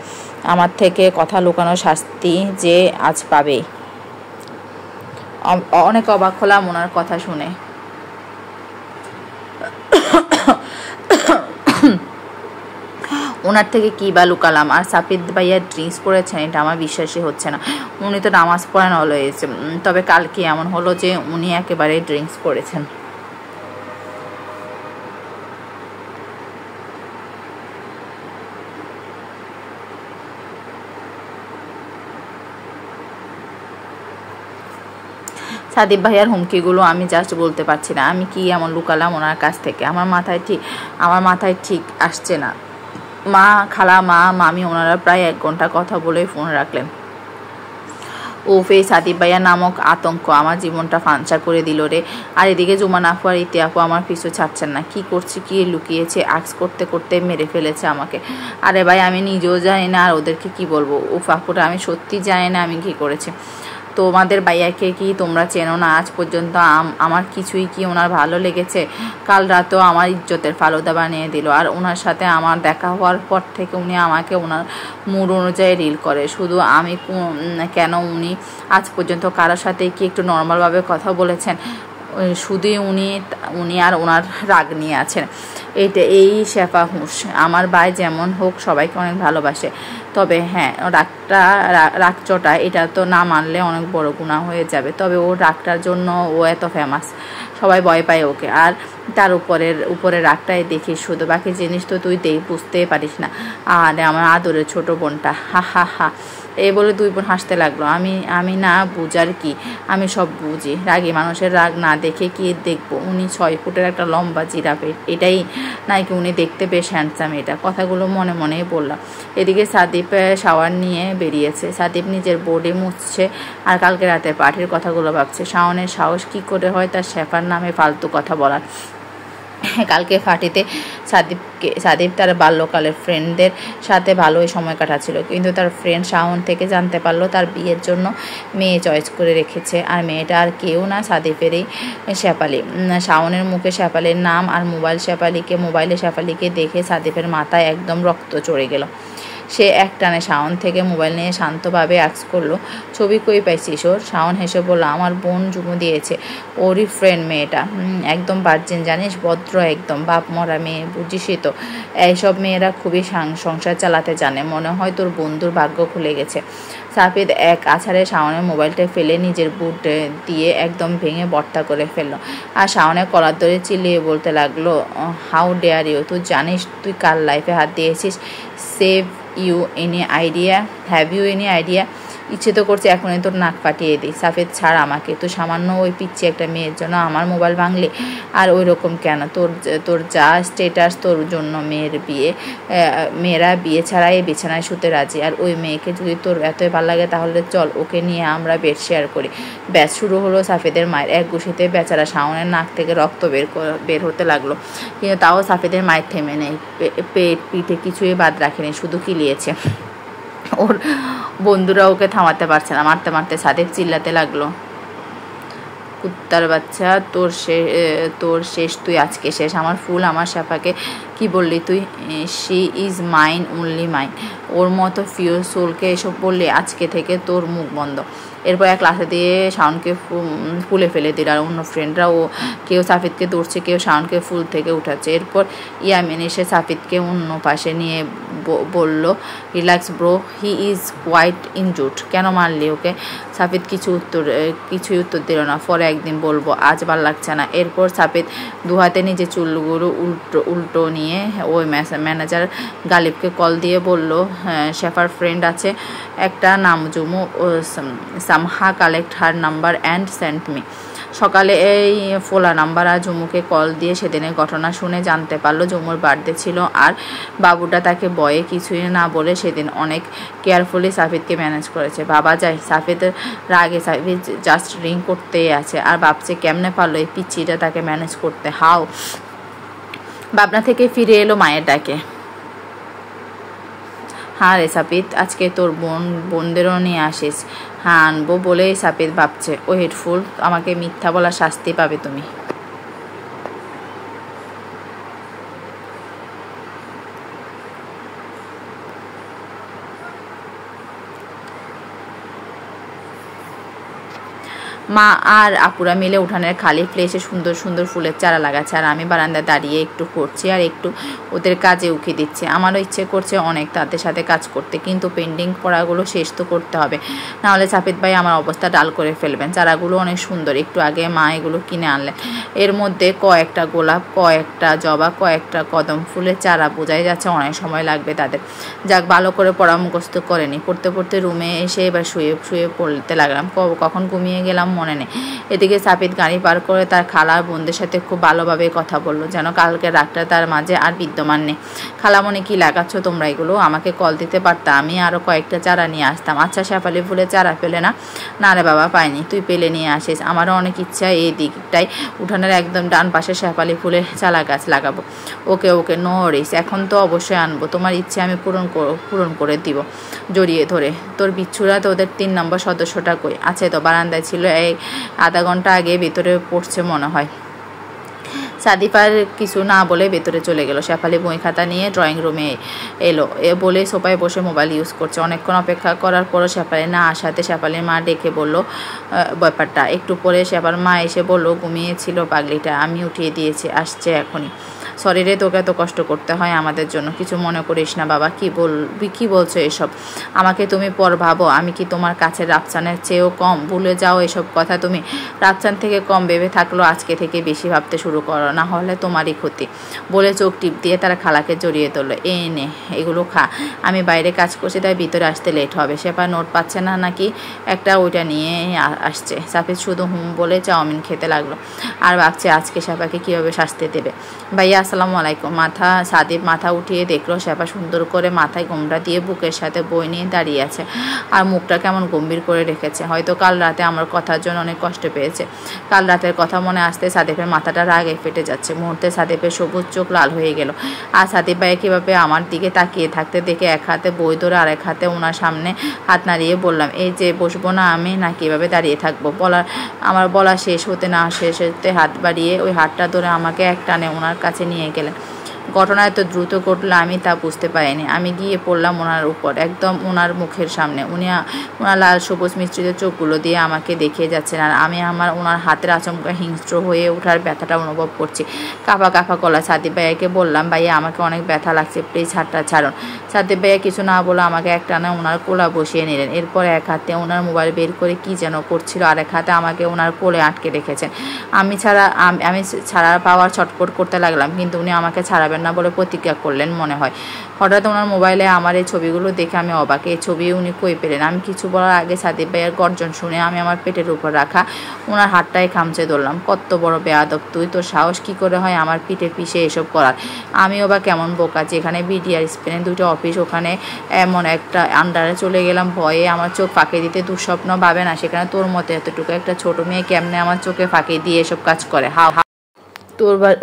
আমার থেকে কথা লুকানোর শাস্তি যে আজ পাবেই। অনেক অবাক হলাম ওনার কথা শুনে। ওনার থেকে কী বা লুকালাম? আর সাপিদ ভাইয়া ড্রিঙ্কস করেছেন এটা আমার বিশ্বাসই হচ্ছে না। উনি তো নামাজ পড়েন অলওয়েজ, তবে কালকে এমন হলো যে উনি একেবারে ড্রিঙ্কস করেছেন। সাদিব ভাইয়ার হুমকিগুলো আমি জাস্ট বলতে পারছি না। আমি কি এমন লুকালাম ওনার কাছ থেকে? আমার মাথায় ঠিক আসছে না। খালা মামি ওনারা প্রায় 1 ঘন্টা কথা বলে ফোন রাখলেন। এই সাদিব ভাইয়া নামক আতঙ্ক আমার জীবনটা ফানসা করে দিল রে। আর এদিকে জুমান আপু আর ইতি আপু আমার পিছু ছাড়ছেন না। কি করছি, কি লুকিয়েছে, আক্স করতে করতে মেরে ফেলেছে আমাকে। আরে ভাই, আমি নিজেও জানি না আর ওদেরকে কি বলবো। আপুরা, আমি সত্যি জানি না আমি কি করেছি। তোমাদের ভাইয়াকে কি তোমরা চেনো না? আজ পর্যন্ত আমার কিছুই কি ওনার ভালো লেগেছে? কাল রাতেও আমার ইজ্জতের ফালুদা বানিয়ে দিল। আর ওনার সাথে আমার দেখা হওয়ার পর থেকে উনি আমাকে ওনার মুড অনুযায়ী রিল করে। শুধু আমি কেন, উনি আজ পর্যন্ত কারোর সাথে কি একটু নর্মালভাবে কথা বলেছেন? শুধুই উনি আর ওনার রাগ নিয়ে আছেন। এই শেফা হুঁশ। আমার ভাই যেমন হোক সবাইকে অনেক ভালোবাসে, তবে হ্যাঁ রাগচটা এটা তো না মানলে অনেক বড় গুনাহ হয়ে যাবে। তবে ওর রাগটার জন্য ও এত ফেমাস, সবাই ভয় পায় ওকে। আর তার উপরে রাগটাই দেখিস শুধু, বাকি জিনিস তো তুই বুঝতেই পারিস না। আর আমার আদরের ছোট বোনটা, হা হা হা। এই বলে দুই বোন হাসতে লাগলো। আমি না বুঝার কি, আমি সব বুঝি। রাগী মানুষের রাগ না দেখে কি দেখবো? উনি 6 ফুটের একটা লম্বা জিরাফ, এটাই নাকি উনি দেখতে বেশ হ্যান্ডসাম। এটা কথাগুলো মনে মনেই বললাম। এদিকে সাদীপ শাওয়ার নিয়ে বেরিয়েছে। সাদীপ নিজের বোর্ডে মুছছে আর কালকে রাতে পার্টির কথাগুলো ভাবছে। শাওনের সাহস কি করে হয় তার শেফার নামে ফালতু কথা বলার। কালকে পার্টিতে সাদীপ তার বাল্যকালের ফ্রেন্ডদের সাথে ভালোই সময় কাটাচ্ছিল, কিন্তু তার ফ্রেন্ড শাওন থেকে জানতে পারলো তার বিয়ের জন্য মেয়ে চয়েস করে রেখেছে। আর মেয়েটা আর কেউ না, সাদীপেরই শেফালি। শাওনের মুখে শেফালির নাম আর মোবাইলে শেফালিকে দেখে সাদীপের মাথায় একদম রক্ত চড়ে গেল। সে একটানে শাওন থেকে মোবাইল নিয়ে শান্তভাবে আক্স করলো, ছবি কই পাইছিস ওর? শাওন হেসে বলল, আমার বোন জুমু দিয়েছে, ওরই ফ্রেন্ড মেয়েটা, একদম ভার্জিন জানিস, ভদ্র একদম, বাপ মরা মেয়ে, বুঝিসই তো। এইসব মেয়েরা খুবই সংসার চালাতে জানে। মনে হয় তোর বন্ধুর ভাগ্য খুলে গেছে। সাফিদ এক আছাড়ে শাওনের মোবাইলটা ফেলে নিজের বুট দিয়ে একদম ভেঙে বর্তা করে ফেললো। আর শাওনের কলার ধরে চিল্লিয়ে বলতে লাগলো, হাউ ডেয়ার ইউ, তুই জানিস তুই কার লাইফে হাত দিয়েছিস? Have you any idea? ইচ্ছে তো করছে এখনই তোর নাক ফাটিয়ে দিই। সাফেদ, ছাড় আমাকে। তুই সামান্য ওই পিচ্ছি একটা মেয়ের জন্য আমার মোবাইল ভাঙলি? আর ওই রকম কেন? তোর যা স্টেটাস, তোর জন্য মেয়েরা বিয়ে ছাড়াই বিছানায় শুতে রাজি। আর ওই মেয়েকে যদি তোর এতই ভালো লাগে তাহলে চল ওকে নিয়ে আমরা বেড শেয়ার করি। ব্যাস শুরু হলো সাফেদের মায়ের এক ঘুষিতে বেচারা শাওনের নাক থেকে রক্ত বের হতে লাগলো। কিন্তু তাও সাফেদের মায়ের থেমে নেই, পেট পিঠে কিছুই বাদ রাখেনি, শুধু কিলিয়েছে। ওর বন্ধুরা ওকে থামাতে পারছে না। মারতে মারতে সাদেক চিল্লাতে লাগলো, কুত্তার বাচ্চা, তোর শেষ, তুই আজকে শেষ। আমার ফুল, আমার শেফাকে কি বললি তুই? She is mine, only mine. ওর মতো ফিওর সোলকে এসব বললি? আজকে থেকে তোর মুখ বন্ধ। এরপর এক ক্লাসে দিয়ে শাওনকে ফুলে ফেলে দিল। আর অন্য ফ্রেন্ডরা কেউ সাফিদকে ধরছে, কেউ শাওনকে ফুল থেকে উঠাচ্ছে। এরপর ইয়ামিন এসে সাফিদকে অন্য পাশে নিয়ে বলল, relax bro, he is quite injured. কেন মারলি ওকে? সাফিদ কিছুই উত্তর দিল না। পরে একদিন বলবো, আজ ভাল লাগছে না। এরপর সাফিদ দুহাতে নিজের চুলগুলো উল্টো নিয়ে ওই ম্যানেজার গালিবকে কল দিয়ে বলল, শেফার ফ্রেন্ড আছে একটা, নাম Jumu, somehow collect her number and send me. সকালে এই ফোলা নাম্বার আর জুমুকে কল দিয়ে সেদিনের ঘটনা শুনে জানতে পারলো জুমুর বার্থডে ছিল। আর বাবুটা তাকে বয়ে কিছুই না বলে সেদিন অনেক কেয়ারফুলি সাফিদকে ম্যানেজ করেছে। বাবা যায়, সাফিদের রাগে সাফিদ জাস্ট রিং করতেই আছে আর ভাবছে কেমনে পারলো এই পিচ্ছিটা তাকে ম্যানেজ করতে। হাও। ভাবনা থেকে ফিরে এলো মায়ের ডাকে, হ্যাঁ রে সাফিদ, আজকে তোর বোনদেরও নিয়ে আসিস। হ্যাঁ আনবো বলেই সাফিদ ভাবছে, ও হেডফুল, আমাকে মিথ্যা বলার শাস্তি পাবে তুমি। মা আর আপুরা মিলে উঠানের খালি প্লেসে সুন্দর সুন্দর ফুলের চারা লাগাচ্ছে, আর আমি বারান্দায় দাঁড়িয়ে একটু করছি আর একটু ওদের কাজে উঠে দিচ্ছে। আমারও ইচ্ছে করছে অনেক তাদের সাথে কাজ করতে, কিন্তু পেন্ডিং পড়াগুলো শেষ তো করতে হবে, নাহলে সাফিদ ভাই আমার অবস্থা ডাল করে ফেলবেন। চারাগুলো অনেক সুন্দর, একটু আগে মা এগুলো কিনে আনলেন। এর মধ্যে কয়েকটা গোলাপ, কয়েকটা জবা, কয়েকটা কদম ফুলের চারা। বোঝাই যাচ্ছে অনেক সময় লাগবে তাদের। যাক, ভালো করে পড়া মুখস্থ করেনি। পড়তে পড়তে রুমে এসে এবার শুয়ে পড়তে লাগলাম। কখন ঘুমিয়ে গেলাম মনে নেই। এদিকে সাপিত গাড়ি পার করে তার খালার বোনদের সাথে খুব ভালোভাবে কথা বললো, যেন কালকে রাতটা তার মাঝে আর বিদ্যমান নেই। খালামণি কি লাগাচ্ছ তোমরা এগুলো? আমাকে কল দিতে পারতা, আমি আরও কয়েকটা চারা নিয়ে আসতাম। আচ্ছা শেফালি ফুলের চারা পেলে না? না রে বাবা, পাইনি, তুই পেলে নিয়ে আসিস। আমারও অনেক ইচ্ছা এই দিকটাই উঠানের একদম ডান পাশে শেফালি ফুলের চারা গাছ লাগাবো। ওকে ওকে, নো ওয়ারিস, এখন তো অবশ্যই আনবো, তোমার ইচ্ছে আমি পূরণ করে দিব। জড়িয়ে ধরে, তোর বিচ্ছুরা তো ওদের 3 নম্বর সদস্যটা কই? আছে তো, বারান্দায় ছিল, এই আধা ঘন্টা আগে ভেতরে পড়ছে মনে হয়। সাদিফার কিছু না বলে ভেতরে চলে গেল। শেফালি বই খাতা নিয়ে ড্রয়িং রুমে এলো, বলে সোফায় বসে মোবাইল ইউজ করছে। অনেকক্ষণ অপেক্ষা করার পরও শেফালি না আসাতে শেফালির মা ডেকে বলল ব্যাপারটা। একটু পরে শেফার মা এসে বলল, ঘুমিয়েছিল পাগলিটা, আমি উঠিয়ে দিয়েছি, আসছে এখনই। সরি রে, তোকে এত কষ্ট করতে হয় আমাদের জন্য, কিছু মনে করিস না বাবা। কি বলছো এসব? আমাকে তুমি পর ভাবো, আমি কি তোমার কাছে রাফসানের চেয়েও কম? ভুলে যাও এসব কথা তুমি। রাফসান থেকে কম ভেবে থাকলেও আজকে থেকে বেশি ভাবতে শুরু করো, না হলে তোমারই ক্ষতি। বলে চোখ টিপ দিয়ে তারা খালাকে জড়িয়ে ধরলো। নে এগুলো খা, আমি বাইরে কাজ করছি তাই ভিতরে আসতে লেট হবে। শেফা নোট পাচ্ছে না নাকি একটা, ওইটা নিয়ে আসছে। সাফিদ শুধু বলে চাউমিন খেতে লাগলো আর ভাবছে আজকে শেফাকে কীভাবে শাস্তি দেবে। ভাইয়া আসসালামু আলাইকুম। সাদিব মাথা উঠিয়ে দেখলো শেফা সুন্দর করে মাথায় গোমরা দিয়ে বুকের সাথে বই নিয়ে দাঁড়িয়ে আছে আর মুখটা কেমন গম্ভীর করে রেখেছে। হয়তো কাল রাতে আমার কথার জন্য অনেক কষ্ট পেয়েছে। কাল রাতের কথা মনে আসতে সাদিফের মাথাটা রাগে ফেটে যাচ্ছে। মুহূর্তে সাদিফের সবুজ চোখ লাল হয়ে গেল। আর সাদিফ ভাইয়া কীভাবে আমার দিকে তাকিয়ে থাকতে দেখে এক হাতে বই ধরে আরেক হাতে ওনার সামনে হাত নাড়িয়ে বললাম, এই যে বসবো না আমি, না কীভাবে দাঁড়িয়ে থাকবো? আমার বলা শেষ হতে হাত বাড়িয়ে ওই হাতটা ধরে আমাকে এক টানে ওনার কাছে নিয়ে গেলেন। ঘটনা এত দ্রুত ঘটলো আমি তা বুঝতে পারিনি। আমি গিয়ে পড়লাম ওনার উপর, একদম ওনার মুখের সামনে। ওনার লাল সবুজ মিশ্রিত চোখগুলো দিয়ে আমাকে দেখিয়ে যাচ্ছেন আর আমি ওনার হাতের আচমকা হিংস্র হয়ে ওঠার ব্যথাটা অনুভব করছি। কাঁপা গলা সাদিব ভাইয়াকে বললাম, ভাইয়া আমাকে অনেক ব্যথা লাগছে, প্লিজ হাতটা ছাড়ুন। সাদিব ভাইয়া কিছু না বলে আমাকে একটানা ওনার কোলা বসিয়ে নিলেন। এরপর এক হাতে ওনার মোবাইল বের করে কি যেন করছিল, আর এক হাতে আমাকে ওনার কোলে আটকে রেখেছেন। আমি ছাড়া পাওয়ার ছটফট করতে লাগলাম, কিন্তু উনি আমাকে ছাড়াবেন না বলে প্রতিজ্ঞা করলেন মনে হয়। হঠাৎ ওনার মোবাইলে আমার এই ছবিগুলো দেখে আমি অবাক। এই ছবি উনি কই পেলেন? আমি কিছু বলার আগে সাদিব ভাইয়ের গর্জন শুনে আমি আমার পেটের উপর রাখা ওনার হাতটাই খামচে ধরলাম। কত বড় বেয়াদব তুই, তোর সাহস কি করে হয় আমার পিঠে পিষে এসব করার? আমিও বা কেমন বোকা, যেখানে বিডিআর স্পেনে 2টা অফিস, ওখানে এমন একটা আন্ডারে চলে গেলাম ভয়ে আমার চোখ ফাঁকি দিতে দুঃস্বপ্ন ভাবে না। সেখানে তোর মতো এতটুকু একটা ছোট মেয়ে কেমনে আমার চোখে ফাঁকি দিয়ে এসব কাজ করে?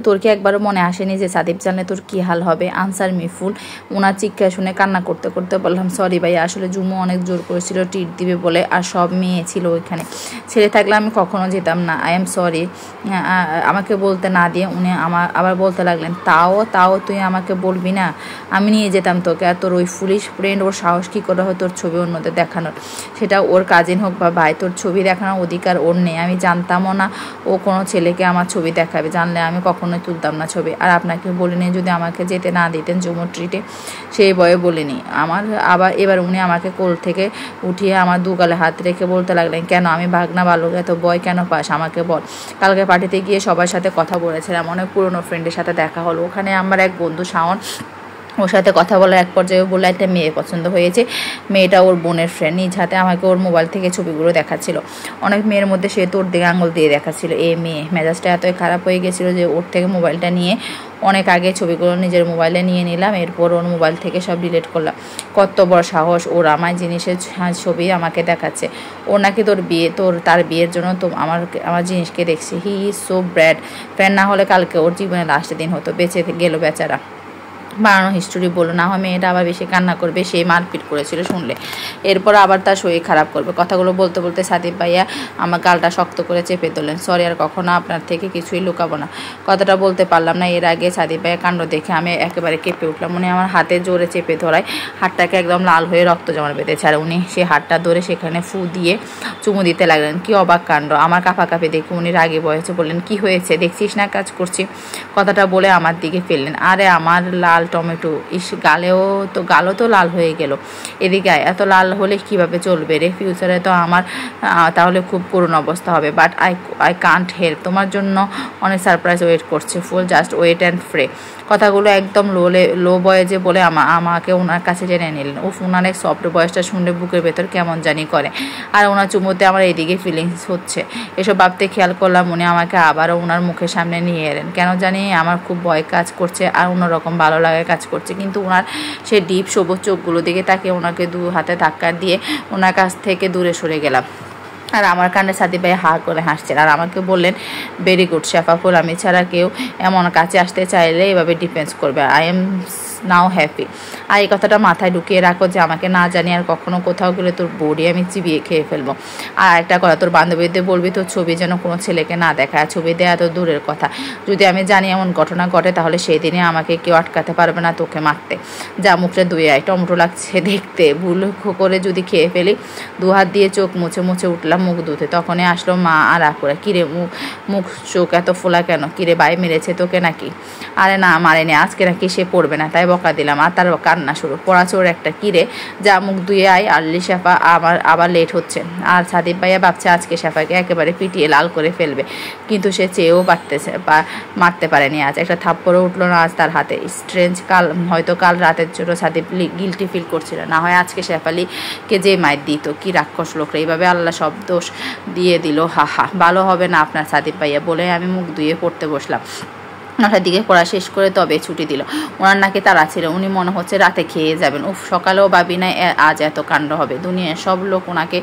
তোর কি একবারও মনে আসেনি যে সাদিব জানলে তোর কি হাল হবে? আনসার মি ফুল। ওনার চিৎকার শুনে কান্না করতে করতে বললাম, সরি ভাইয়া, আসলে জুমু অনেক জোর করেছিল ট্রিট দিবে বলে, আর সব মেয়ে ছিল ওইখানে, ছেলে থাকলে আমি কখনো যেতাম না। I am sorry. আমাকে বলতে না দিয়ে উনি আবার বলতে লাগলেন, তাও তুই আমাকে বলবি না? আমি নিয়ে যেতাম তোকে। আর তোর ওই ফুলিশ ফ্রেন্ড, ওর সাহস কী করে হয় তোর ছবি অন্যদের দেখানোর? সেটা ওর কাজিন হোক বা ভাই, তোর ছবি দেখানোর অধিকার ওর নেই। আমি জানতামও না ও কোনো ছেলেকে আমার ছবি দেখাবে, জানলে আমি কখনোই তুলতাম না ছবি। আর আপনাকে বলিনি যদি আমাকে যেতে না দিতেন জুমুর ট্রিটে, সেই বয়ে বলিনি। এবার উনি আমাকে কোল থেকে উঠিয়ে আমার দুগালে হাত রেখে বলতে লাগলেন, কেন আমি ভাগনা বালক, এত ভয় কেন পাস আমাকে বল। কালকে পার্টিতে গিয়ে সবার সাথে কথা বলেছিলাম, অনেক পুরনো ফ্রেন্ডের সাথে দেখা হলো। ওখানে আমার এক বন্ধু শাওন, ওর সাথে কথা বলার এক পর্যায়ে বললো একটা মেয়ে পছন্দ হয়েছে। মেয়েটা ওর বোনের ফ্রেন্ড, নিজ হাতে আমাকে ওর মোবাইল থেকে ছবিগুলো দেখাচ্ছিল। অনেক মেয়ের মধ্যে সে তোর দিকে আঙুল দিয়ে দেখাচ্ছিল। মেয়ে মেজাজটা এতই খারাপ হয়ে গেছিলো যে ওর থেকে মোবাইলটা নিয়ে অনেক আগে ছবিগুলো নিজের মোবাইলে নিয়ে নিলাম। এরপর ওর মোবাইল থেকে সব ডিলিট করলাম। কত বড় সাহস ওর আমার জিনিসের ছবি আমাকে দেখাচ্ছে। ওর নাকি তার বিয়ের জন্য তো আমার জিনিসকে দেখছে। He is so bad. Friend না হলে কালকে ওর জীবনে লাস্টের দিন হতো, বেঁচে গেল বেচারা। বানানো হিস্টোরি বললো, না হয় মেয়েটা আবার বেশি কান্না করবে, সেই মারপিট করেছিল শুনলে, এরপর আবার তার শরীর খারাপ করবে। কথাগুলো বলতে বলতে সাদিব ভাইয়া আমার গালটা শক্ত করে চেপে ধরলেন। সরি, আর কখনো আপনার থেকে কিছুই লুকাবো না। কথাটা বলতে পারলাম না। এর আগে সাদিব ভাইয়া কাণ্ড দেখে আমি একেবারে কেঁপে উঠলাম। উনি আমার হাতে জোরে চেপে ধরায় হাতটাকে একদম লাল হয়ে রক্ত জমা বেঁধেছে, আর উনি সেই হাতটা ধরে সেখানে ফু দিয়ে চুমু দিতে লাগলেন। কি অবাক কাণ্ড! আমার কাঁপি দেখে উনি রাগে বয়সে বললেন, কি হয়েছে? দেখছিস না কাজ করছি। কথাটা বলে আমার দিকে ফেললেন। আরে আমার লাল লাল টমেটো, গালও তো লাল হয়ে গেল। এদিকে এত লাল হলে কিভাবে চলবে রে, ফিউচারে তো আমার তাহলে খুব করুণ অবস্থা হবে। বাট আই কান্ট হেল্প, তোমার জন্য অনেক সারপ্রাইজ ওয়েট করছে, ফুল জাস্ট ওয়েট অ্যান্ড প্রে। কথাগুলো একদম লো ভয়েসে বলে আমাকে ওনার কাছে টেনে নিলেন। ওনার এক সফট ভয়েসটা শুনলে বুকের ভেতর কেমন জানি করে, আর ওনার চুমুতে আমার এইদিকে ফিলিংস হচ্ছে। এসব ভাবতে খেয়াল করলাম উনি আমাকে আবারও ওনার মুখের সামনে নিয়ে এলেন। কেন জানি আমার খুব ভয় কাজ করছে আর অন্যরকম ভালো লাগে কাজ করছে, কিন্তু ওনার সে ডিপ সবুজ চোখগুলো দিকে তাকে ওনাকে 2 হাতে ধাক্কা দিয়ে ওনার কাছ থেকে দূরে সরে গেলাম। আর আমার কানে সাদিক ভাই হা করে হাসছেন আর আমাকে বললেন, ভেরি গুড শেফাফুল, আমি ছাড়া কেউ এমন কাছে আসতে চাইলে এভাবে ডিফেন্স করবে। I am now happy. আর এই কথাটা মাথায় ঢুকিয়ে রাখো যে আমাকে না জানি আর কখনো কোথাও গেলে তোর বডি আমি চিবিয়ে খেয়ে ফেলবো। আর একটা কথা, তোর বান্ধবীদের বলবি তোর ছবি যেন কোনো ছেলেকে না দেখায়, ছবি দেয়া তো দূরের কথা, যদি আমি জানি এমন ঘটনা ঘটে তাহলে সেই দিনে আমাকে কেউ আটকাতে পারবে না তোকে মারতে। যা মুখটা ধুয়ে আয়, টমেটো লাগছে দেখতে, ভুল করে যদি খেয়ে ফেলি। 2 হাত দিয়ে চোখ মুছে উঠলাম মুখ ধুতে, তখনই আসলো মা আর আপুরা। কিরে মুখ চোখ এত ফোলা কেন, কিরে ভাই মেরেছে তোকে নাকি? আরে না মারেনি, আজকে নাকি সে পড়বে না তাই বকা দিলাম। আর তার কান্না শুরু, পড়া চোর একটা, কিরে যা মুখ ধুয়ে আয়, আর্লি শেফা আবার লেট হচ্ছে। আর সাদিক ভাইয়া ভাবছে আজকে শেফাকে একেবারে পিটিয়ে লাল করে ফেলবে, কিন্তু সে চেয়েও মারতে পারেনি আজ। একটা থাপ্পড়ও উঠলো না আজ তার হাতে। স্ট্রেঞ্জ, হয়তো কাল রাতের জন্য সাদিক গিলটি ফিল করছিল, না হয় আজকে শেফালিকে যে মাইর দিত। কি রাক্ষস লোকরা, এইভাবে আল্লাহ সব দোষ দিয়ে দিল, হা হা। ভালো হবে না আপনার সাদিক ভাইয়া, বলে আমি মুখ ধুয়ে পড়তে বসলাম। 9টার দিকে পড়া শেষ করে তবে ছুটি দিল। ওনার নাকি তাড়া ছিল, উনি মনে হচ্ছে রাতে খেয়ে যাবেন। সকালেও ভাবি না আজ এত কাণ্ড হবে। দুনিয়ার সব লোক ওনাকে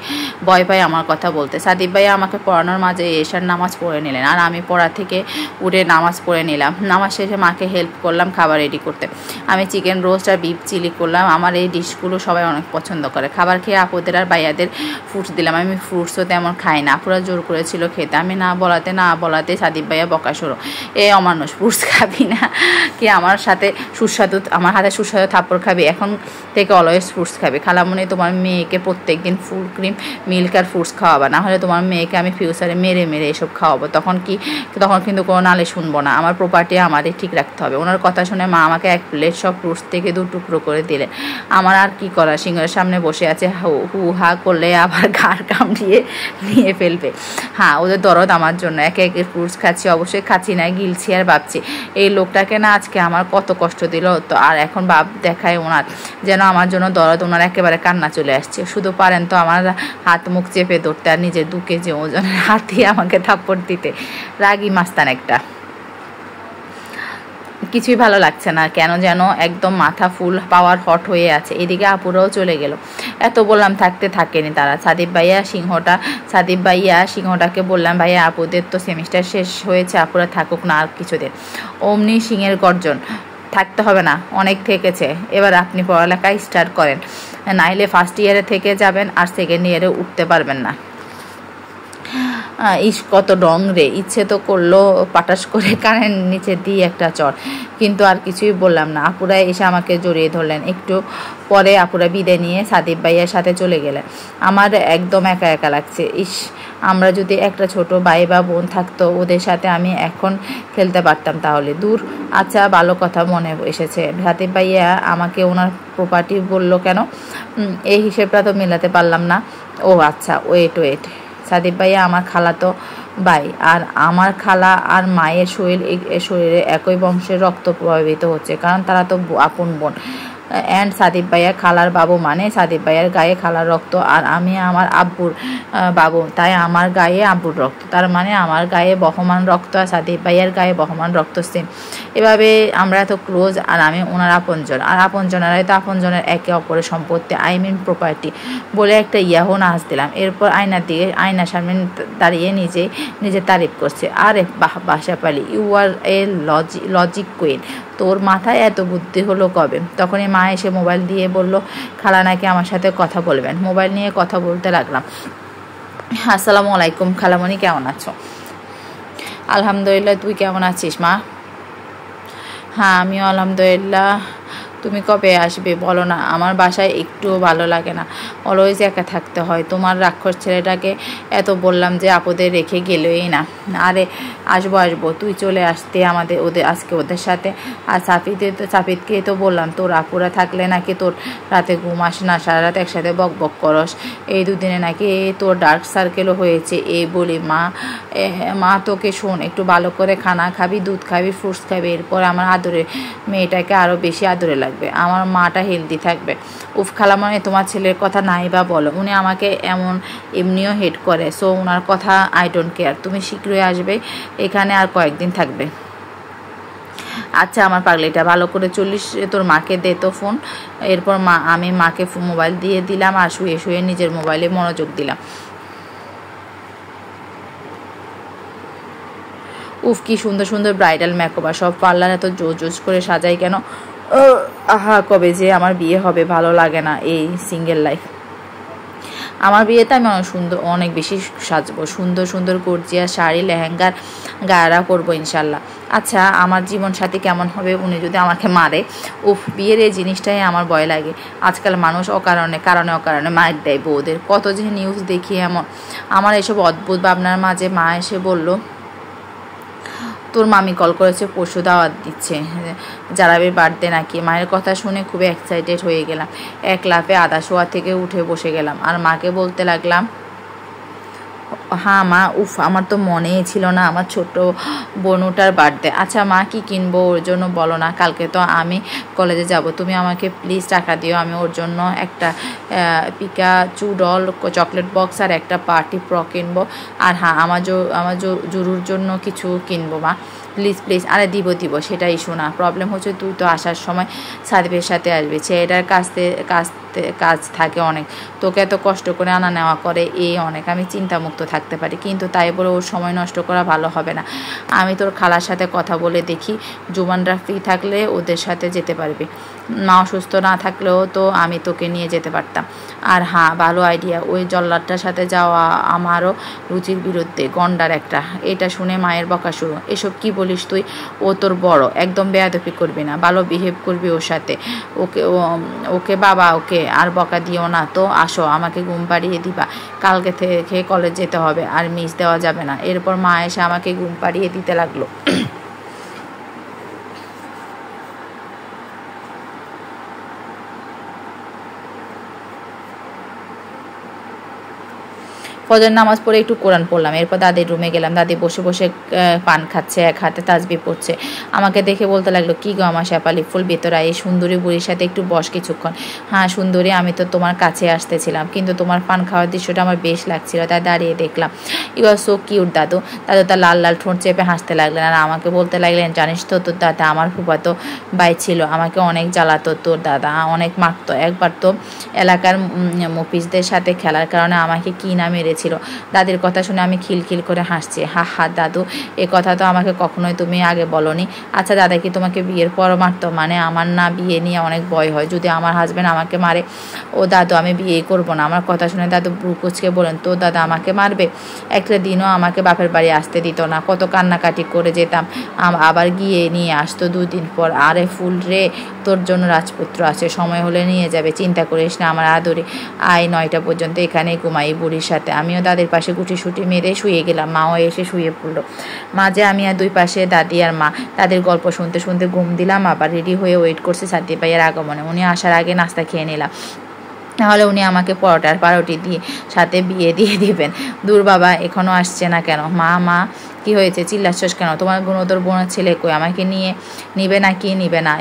ভয় পায় আমার কথা বলতে। সাদিক ভাইয়া আমাকে পড়ানোর মাঝে এশার নামাজ পড়ে নিলেন আর আমি পড়া থেকে উঠে নামাজ পড়ে নিলাম। নামাজ শেষে মাকে হেল্প করলাম খাবার রেডি করতে। আমি চিকেন রোস্ট আর বিফ চিলি করলাম। আমার এই ডিশগুলো সবাই অনেক পছন্দ করে। খাবার খেয়ে আপুদের আর ভাইয়াদের ফ্রুটস দিলাম। আমি ফ্রুটসও তেমন খাই না, আপুরা জোর করেছিল খেতে। আমি না বলাতে সাদিক ভাইয়া বকা শুরু, এই অমানুষ, ফ্রুটস খাবি না কি আমার হাতে সুস্বাদু থাপ্পড় খাবি, এখন থেকে অলওয়েজ ফ্রুটস খাবি। খালামুনি তোমার মেয়েকে প্রত্যেক দিন ফুল ক্রিম মিল্ক আর ফ্রুটস খাওয়াবা, না হলে তোমার মেয়েকে আমি ফিউচারে মেরে এসব খাওয়াবো। তখন কিন্তু কোনো নালে শুনবো না, আমার প্রপার্টি আমারই ঠিক রাখতে হবে। ওনার কথা শুনে মা আমাকে 1 প্লেট সব ফ্রুটস থেকে 2 টুকরো করে দিলেন। আমার আর কি করা, সিংহের সামনে বসে আছে, হু হা করলে আবার ঘাড় কামড়িয়ে নিয়ে ফেলবে। হ্যাঁ, ওদের দরদ আমার জন্য। একে ফ্রুটস খাচ্ছি, অবশ্যই খাচ্ছি না, গিলছি আর ভাবছি এই লোকটাকে না আজকে আমার কত কষ্ট দিল। তো আর এখন ভাব দেখায় ওনার যেন আমার জন্য দরদ। ওনার একেবারে কান্না চলে আসছে। শুধু পারেন তো আমার হাত মুখ চেপে ধরতে আর নিজের 2 কেজি ওজনের হাত দিয়ে আমাকে থাপ্পড় দিতে। রাগী মাস্তান একটা। কিছুই ভালো লাগছে না, কেন যেন একদম মাথা ফুল পাওয়ার হট হয়ে আছে। এদিকে আপুরাও চলে গেল। এত বললাম থাকতে থাকেনি তারা। সাদিক ভাইয়া সিংহটাকে বললাম, ভাইয়া আপুদের তো সেমিস্টার শেষ হয়েছে, আপুরা থাকুক না আর কিছুদিন। অমনি সিংহের গর্জন, থাকতে হবে না, অনেক থেকেছে, এবার আপনি পড়ালেখা স্টার্ট করেন, নাইলে ফার্স্ট ইয়ারে থেকে যাবেন আর সেকেন্ড ইয়ারে উঠতে পারবেন না। কত ডং রে, ইচ্ছে তো করলো পাটাস করে কানের নিচে দিয়ে একটা চড়, কিন্তু আর কিছুই বললাম না। আপুরা এসে আমাকে জড়িয়ে ধরলেন। একটু পরে আপুরা বিদায় নিয়ে সাদিক ভাইয়ার সাথে চলে গেলেন। আমার একদম একা একা লাগছে। আমরা যদি একটা ছোট ভাই বা বোন থাকতো, ওদের সাথে আমি এখন খেলতে পারতাম তাহলে। দূর, আচ্ছা ভালো কথা মনে এসেছে, সাদিক ভাইয়া আমাকে ওনার প্রপার্টি বললো কেন? এই হিসেবটা তো মেলাতে পারলাম না। ও আচ্ছা, ওয়েট, সাদিক ভাইয়া আমার খালাতো ভাই, আর আমার খালা আর মায়ের শরীরে একই বংশের রক্ত প্রভাবিত হচ্ছে, কারণ তারা তো আপন বোন। অ্যান্ড সাদিক ভাইয়া খালার বাবু, মানে সাদিক ভাইয়ার গায়ে খালার রক্ত, আর আমি আমার আব্বুর বাবু, তাই আমার গায়ে আব্বুর রক্ত। তার মানে আমার গায়ে বহমান রক্ত আর সাদিক ভাইয়ার গায়ে বহমান রক্ত সেম। এভাবে আমরা এত ক্লোজ, আর আমি ওনার আপনজন, আর আপনজনেরাই তো আপনজনের একে অপরের সম্পত্তি, প্রপার্টি বলে একটা ইয়াহো নাচ দিলাম। এরপর আয়নার সামনে দাঁড়িয়ে নিজে তারিফ করছে, আরে বাহ বাসাপালি, you are a logic queen, তোর মাথায় এত বুদ্ধি হলো কবে? তখনই মা এসে মোবাইল দিয়ে বলল, খালা নাকি আমার সাথে কথা বলবেন। মোবাইল নিয়ে কথা বলতে লাগলাম। আসসালামু আলাইকুম খালামণি, কেমন আছো? আলহামদুলিল্লাহ, তুই কেমন আছিস মা? হ্যাঁ, আমিও আলহামদুলিল্লাহ তুমি কবে আসবে বলো না, আমার বাসায় একটুও ভালো লাগে না, অলওয়েজ একা থাকতে হয়। তোমার রাক্ষস ছেলেটাকে এত বললাম যে আপদে রেখে গেলোই না। আরে আসবো আসবো, তুই চলে আসতে আজকে ওদের সাথে। আর সাফিদকে তো বললাম তোর আপুরা থাকলে নাকি তোর রাতে ঘুম আসে না, সারা রাত একসাথে বক বক করস, এই দুদিনে নাকি তোর ডার্ক সার্কেলও হয়েছে। এই বলি মা তোকে শোন, একটু ভালো করে খানা খাবি, দুধ খাবি, ফ্রুটস খাবি, এরপর আমার আদরের মেয়েটাকে আরও বেশি আদরে লাগবে, আমার মাটা হেলদি থাকবে। উফ খালামণি, তোমার ছেলের কথা নাই বা বলো, উনি আমাকে এমনিও হেট করে, সো ওনার কথা আই ডোন্ট কেয়ার। তুমি শীঘ্রই আসবে এখানে, আর কয়েকদিন থাকবে। আচ্ছা আমার পাগলিটা, ভালো করে চল্লিশ, তোর মাকে দে তো ফোন। এরপর আমি মাকে মোবাইল দিয়ে দিলাম আর শুয়ে শুয়ে নিজের মোবাইলে মনোযোগ দিলাম। উফ কি সুন্দর সুন্দর ব্রাইডাল মেকআপ, আর সব পার্লার এত জোজ করে সাজাই কেন? আহা কবে যে আমার বিয়ে হবে, ভালো লাগে না এই সিঙ্গেল লাইফ। আমার বিয়েতে আমি অনেক বেশি সাজবো, সুন্দর সুন্দর গর্জিয়াস শাড়ি লেহেঙ্গার গায়েরা করবো ইনশাল্লাহ। আচ্ছা আমার জীবন সাথী কেমন হবে, উনি যদি আমাকে মারে? উফ বিয়ের এই জিনিসটাই আমার ভয় লাগে। আজকাল মানুষ অকারণে মার দেয় বউদের, কত যে নিউজ দেখি এমন। আমার এসব অদ্ভুত ভাবনার মাঝে মা এসে বলল, তোর মামি কল করেছে, পরশু দাওয়াত দিচ্ছে, জারাবির বার্থডে নাকি। মায়ের কথা শুনে খুবই এক্সাইটেড হয়ে গেলাম, এক লাফে আধা শোয়া থেকে উঠে বসে গেলাম আর মাকে বলতে লাগলাম, হ্যাঁ মা, উফ আমার তো মনেই ছিল না আমার ছোট বোনুটার বার্থডে। আচ্ছা মা কি কিনবো ওর জন্য বলো না, কালকে তো আমি কলেজে যাব, তুমি আমাকে প্লিজ টাকা দিও, আমি ওর জন্য একটা পিকাচু ডল, চকলেট বক্স আর একটা পার্টি ফ্রক কিনবো। আর হ্যাঁ আমার জরুর জন্য কিছু কিনবো মা, প্লিজ প্লিজ। আরে দিব সেটাই শোনা, প্রবলেম হচ্ছে তুই তো আসার সময় সাদিপের সাথে আসবি, ছেলেটার কাজ থাকে অনেক, তোকে এত কষ্ট করে আনা নেওয়া করে এই অনেক, আমি চিন্তামুক্ত থাকতে পারি, কিন্তু তাই বলে ওর সময় নষ্ট করা ভালো হবে না। আমি তোর খালার সাথে কথা বলে দেখি, জুমানরা ফ্রি থাকলে ওদের সাথে যেতে পারবি, মা অসুস্থ না থাকলেও তো আমি তোকে নিয়ে যেতে পারতাম। আর হ্যাঁ ভালো আইডিয়া, ওই জল্লাদটার সাথে যাওয়া আমারও রুচির বিরুদ্ধে, গন্ডার একটা। এটা শুনে মায়ের বকা শুরু, এসব কি বলিস তুই, ও তোর বড়, একদম বেয়াদবি করবি না, ভালো বিহেভ করবি ওর সাথে, ওকে বাবা ওকে আর বকা দিও না তো। আসো আমাকে ঘুম পাড়িয়ে দিবা, কালকে থেকে কলেজ যেতে হবে আর মিস দেওয়া যাবে না। এরপর মা এসে আমাকে ঘুম পাড়িয়ে দিতে লাগলো। ফজর নামাজ পড়ে একটু কোরআন পড়লাম, এরপর দাদির রুমে গেলাম। দাদি বসে বসে পান খাচ্ছে, এক হাতে তাসবিহ পড়ছে। আমাকে দেখে বলতে লাগলো, কি গো আমার শেফালি ফুল, ভেতরে এই সুন্দরী বুড়ির সাথে একটু বস কিছুক্ষণ। হ্যাঁ সুন্দরী, আমি তো তোমার কাছে আসতেছিলাম, কিন্তু তোমার পান খাওয়ার দৃশ্যটা আমার বেশ লাগছিল, তাই দাঁড়িয়ে দেখলাম। ইউ আর সো কিউট দাদু। দাদু তার লাল লাল ঠোঁট চেপে হাসতে লাগলেন আর আমাকে বলতে লাগলেন, জানিস তো তোর দাদা আমার ফুফাতো ভাই ছিল, আমাকে অনেক জ্বালাতো তোর দাদা, অনেক মারতো। একবার তো এলাকার মফিজদের সাথে খেলার কারণে আমাকে কি না মেরেছিল। দাদির কথা শুনে আমি খিলখিল করে হাসছি। হা দাদু, এ কথা তো আমাকে কখনোই তুমি আগে বলনি। আচ্ছা দাদা কি তোমাকে বিয়ের পর মারতো? মানে আমার না বিয়ে নিয়ে অনেক ভয় হয়, যদি আমার হাজবেন্ড আমাকে মারে। ও দাদু আমি বিয়েই করবো না। আমার কথা শুনে দাদু ব্রু কুচকে বলেন, তো দাদা আমাকে মারবে? একটা দিনও আমাকে বাপের বাড়ি আসতে দিত না, কত কান্নাকাটি করে যেতাম, আবার গিয়ে নিয়ে আসতো 2 দিন পর। আরে ফুল রে, তোর জন্য রাজপুত্র আছে, সময় হলে নিয়ে যাবে, চিন্তা করিস না আমার আদরে। আয় 9টা পর্যন্ত এখানেই ঘুমাই বুড়ির সাথে। আমিও দাদির পাশে গুটি মেরে শুয়ে গেলাম, মাও এসে শুয়ে পড়লো। মাঝে আমি আর দুই পাশে দাদি আর মা, তাদের গল্প শুনতে শুনতে ঘুম দিলাম। আবার রেডি হয়ে ওয়েট করছি সাদিপ ভাইয়ের আগমনে। উনি আসার আগে নাস্তা খেয়ে নিলাম, নাহলে উনি আমাকে পরোটার পাউরুটি দিয়ে সাথে বিয়ে দিয়ে দিবেন। দূর বাবা, এখনও আসছে না কেন? মা কি হয়েছে, চিল্লাচ্ছস কেন? তোমার গুণোদর বোনের ছেলে কই, আমাকে নিবে না কি নিবে না?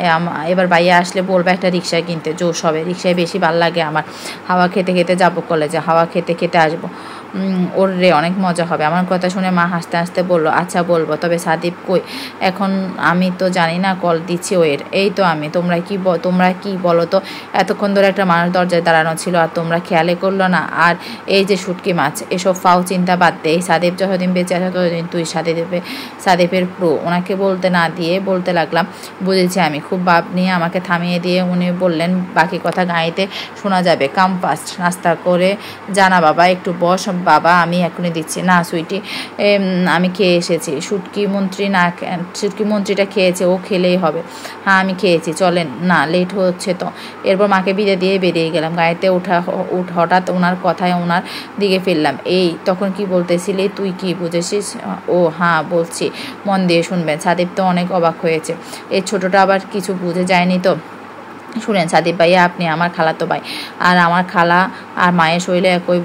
এবার বাইরে আসলে বলবে একটা রিক্সা কিনতে, জোশ হবে, রিক্সায় বেশি ভাল লাগে আমার। হাওয়া খেতে খেতে যাবো কলেজে, হাওয়া খেতে খেতে আসবো, ওর রে অনেক মজা হবে। আমার কথা শুনে মা হাসতে হাসতে বললো, আচ্ছা বলবো, তবে সাদিপ কই এখন? আমি তো জানি না, কল দিচ্ছি ওয়ের। এই তো আমি। তোমরা কি বলো তো, এতক্ষণ ধরে একটা মানুষ দরজায় দাঁড়ানো ছিল আর তোমরা খেয়ালে করলো না? আর এই যে শুটকি মাছ, এসব ফাও চিন্তা বাদ দে, এই সাদিপ যতদিন বেঁচে আছে ততদিন তুই সাদিপের প্রো। ওনাকে বলতে না দিয়ে বলতে লাগলাম, বুঝেছি আমি। খুব ভাব নিয়ে আমাকে থামিয়ে দিয়ে উনি বললেন, বাকি কথা গাড়িতে শোনা যাবে, কাম ফাস্ট, নাস্তা করে জানা বাবা, একটু বস, বাবা আমি এখনই দিচ্ছি। না সুইটি, আমি খেয়ে এসেছি। শুটকি মন্ত্রীটা খেয়েছে, ও খেলেই হবে। হ্যাঁ আমি খেয়েছি, চলেন না, লেট হচ্ছে তো। এরপর মাকে বিদায় দিয়ে বেরিয়ে গেলাম। গাড়িতে হঠাৎ ওনার কথায় ওনার দিকে ফিরলাম। এই তখন কি বলতেছিলি, তুই কি বুঝেছিস? ও হ্যাঁ বলছি, মন দিয়ে শুনবেন। সাদীপ তো অনেক অবাক হয়েছে। এই ছোটটা আবার কিছু বুঝে যায়নি তো? শুনেন সাদীপ ভাইয়া, আপনি আমার খালাতো ভাই, আর আমার খালা আর মায়ের শরীরে একই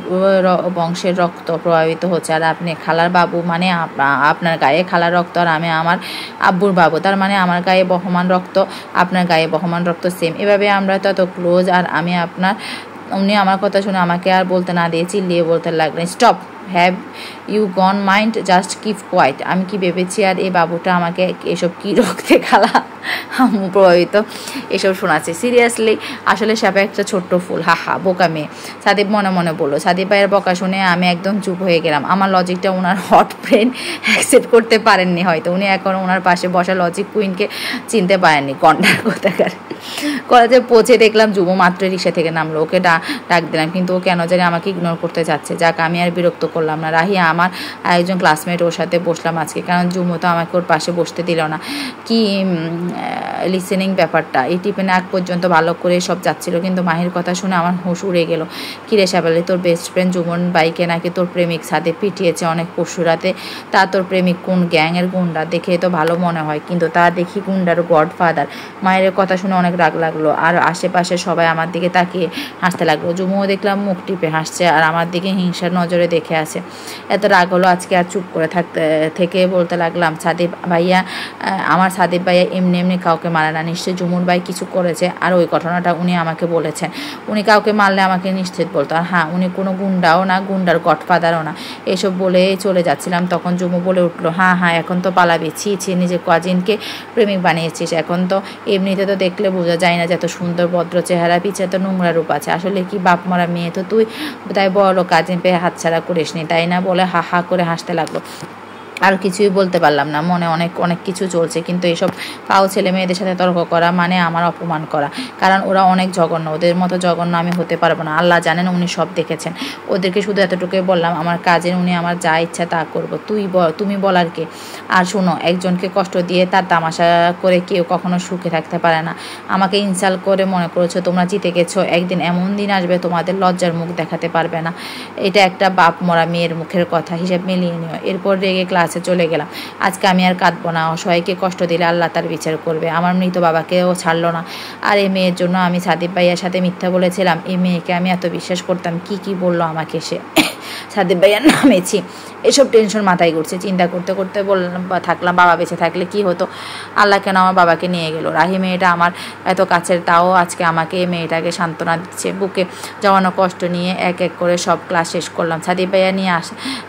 বংশের রক্ত প্রভাবিত হচ্ছে। আর আপনি খালার বাবু মানে আপনার গায়ে খালার রক্ত, আর আমি আমার আব্বুর বাবু, তার মানে আমার গায়ে বহমান রক্ত, আপনার গায়ে বহমান রক্ত সেম। এভাবে আমরা তত ক্লোজ। আর উনি আমার কথা শুনে আমাকে আর বলতে না দিয়ে চিল্লিয়ে বলতে লাগলেন, stop, have you gone mind, just keep quiet. আমি কি ভেবেছি আর এই বাবুটা আমাকে এসব কি রক্তে খালা প্রভাবিত এসব শোনাচ্ছে? সিরিয়াসলি? আসলে সাপে একটা ছোট্ট ফুল, হা বোকা মেয়ে, সাদীপ মনে মনে বললো। সাদীপ ভাইয়ের বকা শুনে আমি একদম চুপ হয়ে গেলাম। আমার লজিকটা ওনার হট ব্রেন অ্যাকসেপ্ট করতে পারেননি হয়তো। উনি এখন ওনার পাশে বসা লজিক কুইনকে চিনতে পারেননি। কন্ডার কোথাকার। কলেজে পৌঁছে দেখলাম জুমু মাত্র রিক্সা থেকে নামলো। ওকে ডাক দিলাম, কিন্তু ও কেন জানি আমাকে ইগনোর করতে যাচ্ছে। যাক, আমি আর বিরক্ত করলাম না। রাহিয়া আমার আরেকজন ক্লাসমেট, ওর সাথে বসলাম আজকে, কারণ জুমু তো আমাকে ওর পাশে বসতে দিল না। কি লিসেনিং ব্যাপারটা, এই টিফিনে আগ পর্যন্ত ভালো করে সব যাচ্ছিল, কিন্তু মাহির কথা শুনে আমার হুঁশ উড়ে গেল। কিরে শাবালি, তোর বেস্ট ফ্রেন্ড জুমন বাইকে নাকি তোর প্রেমিক সাদে পিটিয়েছে অনেক পরশুরাতে। তা তোর প্রেমিক কোন গ্যাংয়ের গুন্ডা? দেখে তো ভালো মনে হয়, কিন্তু তা দেখি গুন্ডার গডফাদার। মায়ের কথা শুনে অনেক রাগ লাগলো, আর আশেপাশে সবাই আমার দিকে তাকিয়ে হাসতে লাগলো। জুমুও দেখলাম মুখ টিপে হাসছে, আর আমার দিকে হিংসার নজরে দেখে আসে। এত রাগ হলো আজকে, আর চুপ করে থেকে বলতে লাগলাম, আমার সাদীপ ভাইয়া এমনি এমনি কাউকে মারে না, নিশ্চয়ই জুমুর ভাই কিছু করেছে, আর ওই ঘটনাটা উনি আমাকে বলেছেন। উনি কাউকে মারলে আমাকে নিশ্চিত বলতো। আর হ্যাঁ, উনি কোনো গুন্ডাও না, গুন্ডার গডফাদারও না। এসব বলে চলে যাচ্ছিলাম, তখন জুমু বলে উঠলো, হ্যাঁ এখন তো পালাবি, ছি নিজের কাজিনকে প্রেমিক বানিয়েছিস। এখন তো এমনিতে তো দেখলে বোঝা যায় না যে এত সুন্দর ভদ্র চেহারা, পিছে তো নোংরা রূপ আছে। আসলে কি বাপ মরা মেয়ে তো তুই, তাই বড় কাজিন পেয়ে হাতছাড়া করিসনি তাই না? বলে হা করে হাসতে লাগলো। আর কিছুই বলতে পারলাম না, মনে অনেক কিছু চলছে, কিন্তু এসব পাও ছেলে মেয়েদের সাথে তর্ক করা মানে আমার অপমান করা, কারণ ওরা অনেক জঘন্য। ওদের মতো জঘন্য আমি হতে পারবো না। আল্লাহ জানেন, উনি সব দেখেছেন। ওদেরকে শুধু এতটুকুই বললাম, আমার কাজের উনি আমার যা ইচ্ছা তা করবো, তুমি বলার কে? আর শোনো, একজনকে কষ্ট দিয়ে তার তামাশা করে কেউ কখনো সুখে থাকতে পারে না। আমাকে ইনসাল্ট করে মনে করেছো তোমরা জিতে গেছো, একদিন এমন দিন আসবে তোমাদের লজ্জার মুখ দেখাতে পারবে না। এটা একটা বাপ মরা মেয়ের মুখের কথা, হিসেব মিলিয়ে নিও। এরপর রেগে ক্লাসে চলে গেলাম। আজকে আমি আর কাঁদবো না, অসহায়কে কষ্ট দিলে আল্লাহ তার বিচার করবে। আমার মৃত বাবাকেও ছাড়লো না, আর এই মেয়ের জন্য আমি সাদীপ ভাইয়ার সাথে মিথ্যা বলেছিলাম। এই মেয়েকে আমি এত বিশ্বাস করতাম, কি বললো আমাকে সে। সাদীপ ভাইয়ার নামেছি, এসব টেনশন মাথায় ঘুরছে। চিন্তা করতে থাকলাম, বাবা বেঁচে থাকলে কি হতো। আল্লাহ কেন আমার বাবাকে নিয়ে গেল? রাহি মেয়েটা আমার এত কাছের, তাও আজকে আমাকে এই মেয়েটাকে সান্ত্বনা দিচ্ছে। বুকে জমানো কষ্ট নিয়ে এক করে সব ক্লাস শেষ করলাম। সাদীপ ভাইয়া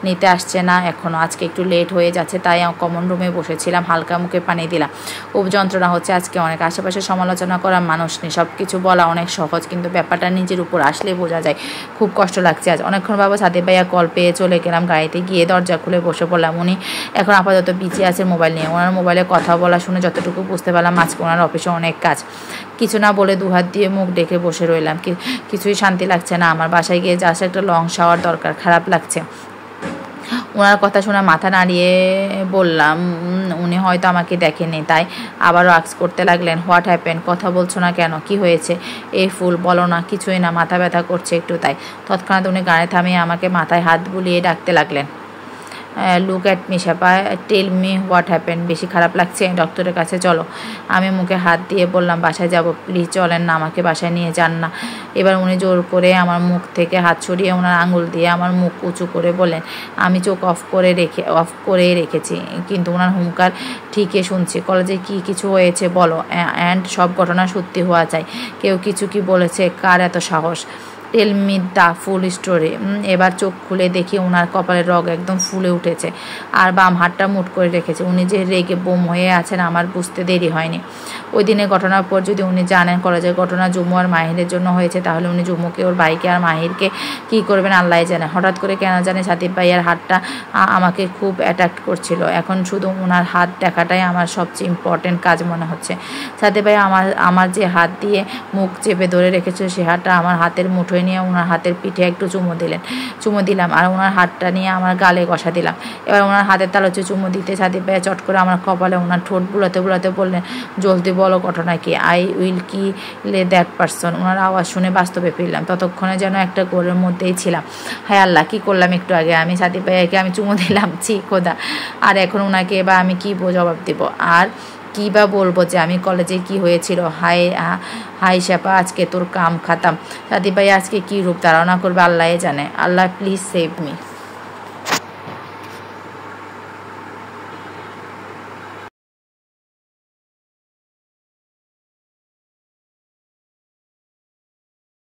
নিতে আসছে না এখনও, আজকে একটু লেট হয়ে যাচ্ছে, তাই কমন রুমে বসেছিলাম, হালকা মুখে পানি দিলাম। খুব যন্ত্রণা হচ্ছে আজকে অনেক। আশেপাশে সমালোচনা করার মানুষ নেই, সব কিছু বলা অনেক সহজ, কিন্তু ব্যাপারটা নিজের উপর আসলে বোঝা যায়। খুব কষ্ট লাগছে আজ। অনেকক্ষণ বাবা সাদীপ ভাইয়া কল পেয়ে চলে গেলাম। গাড়িতে গিয়ে দরজা খুলে বসে পড়লাম। উনি এখন আপাতত বিজি আছে মোবাইল নিয়ে। ওনার মোবাইলে কথা বলা শুনে যতটুকু বুঝতে পারলাম, আজকে ওনার অফিসে অনেক কাজ। কিছু না বলে দুহাত দিয়ে মুখ ডেকে বসে রইলাম। কিছুই শান্তি লাগছে না আমার। বাসায় গিয়ে জাস্ট একটা লং শাওয়ার দরকার, খারাপ লাগছে। ওনার কথা শুনে মাথা নাড়িয়ে বললাম, উনি হয়তো আমাকে দেখেনি, তাই আবারও আক্স করতে লাগলেন, হোয়াট হ্যাপেন, কথা বলছো না কেন, কি হয়েছে? এই ফুল, বলো না। কিছুই না, মাথা ব্যথা করছে একটু তাই। তৎক্ষণাৎ উনি গাড়ি থামিয়ে আমাকে মাথায় হাত বুলিয়ে ডাকতে লাগলেন, look at me Shapa, tell me what happen. বেশি খারাপ লাগছে? ডক্টরের কাছে চলো। আমি মুখে হাত দিয়ে বললাম, বাসায় যাব, প্লিজ চলেন না, আমাকে বাসায় নিয়ে যান না। এবার উনি জোর করে আমার মুখ থেকে হাত সরিয়ে ওনার আঙুল দিয়ে আমার মুখ উঁচু করে বলেন, আমি চোখ অফ করে রেখেছি, কিন্তু ওনার হুঙ্কার ঠিকই শুনছি। কলেজে কিছু হয়েছে বলো, অ্যান্ড সব ঘটনা সত্যি হওয়া চাই। কেউ কিছু কি বলেছে? কার এত সাহস? Tell me the full story. এবার চোখ খুলে দেখি ওনার কপালের রগ একদম ফুলে উঠেছে, আর বাম হাতটা মুট করে রেখেছে। উনি যে রেগে বোম হয়ে আছেন আমার বুঝতে দেরি হয়নি। ওই দিনের ঘটনার পর যদি উনি জানেন কলেজের ঘটনা জুমু আর মাহিরের জন্য হয়েছে, তাহলে উনি জুমুকে, ওর ভাইকে আর মাহিরকে কী করবেন আল্লাহ জানে। হঠাৎ করে কেন জানে সাদীপ ভাইয়ার হাতটা আমাকে খুব অ্যাট্রাক্ট করছিল। এখন শুধু ওনার হাত দেখাটাই আমার সবচেয়ে ইম্পর্টেন্ট কাজ মনে হচ্ছে। সাদীপ ভাইয়া আমার যে হাত দিয়ে মুখ চেপে ধরে রেখেছিল, সে হাতটা আমার হাতের মুঠোয় নিয়ে ওনার হাতের পিঠে একটু চুমো দিলাম আর ওনার হাতটা নিয়ে আমার গালে ঘষা দিলাম। এবার ওনার হাতের তালু চুমো দিতে সাদিক ভাইয়া চট করে আমার কপালে ওনার ঠোঁট বুলাতে বুলাতে বললেন, জলদি বলো ঘটনা কি, I will kill that person. ওনার আওয়াজ শুনে বাস্তবে ফিরলাম, ততক্ষণে যেন একটা গোলের মধ্যেই ছিলাম। হায় আল্লাহ, কি করলাম একটু আগে আমি? সাদিক ভাইয়াকে আমি চুমো দিলাম, ছি খোদা। আর এখন ওনাকে বা আমি কি জবাব দেব? আর কী বা বলবো যে আমি কলেজে কি হয়েছিল? হাই শ্যাপা, আজকে তোর কাম খাতাম। সাদিক ভাই আজকে কি রূপ ধারণা করবে আল্লাহ জানে। আল্লাহ প্লিজ সেভ মি।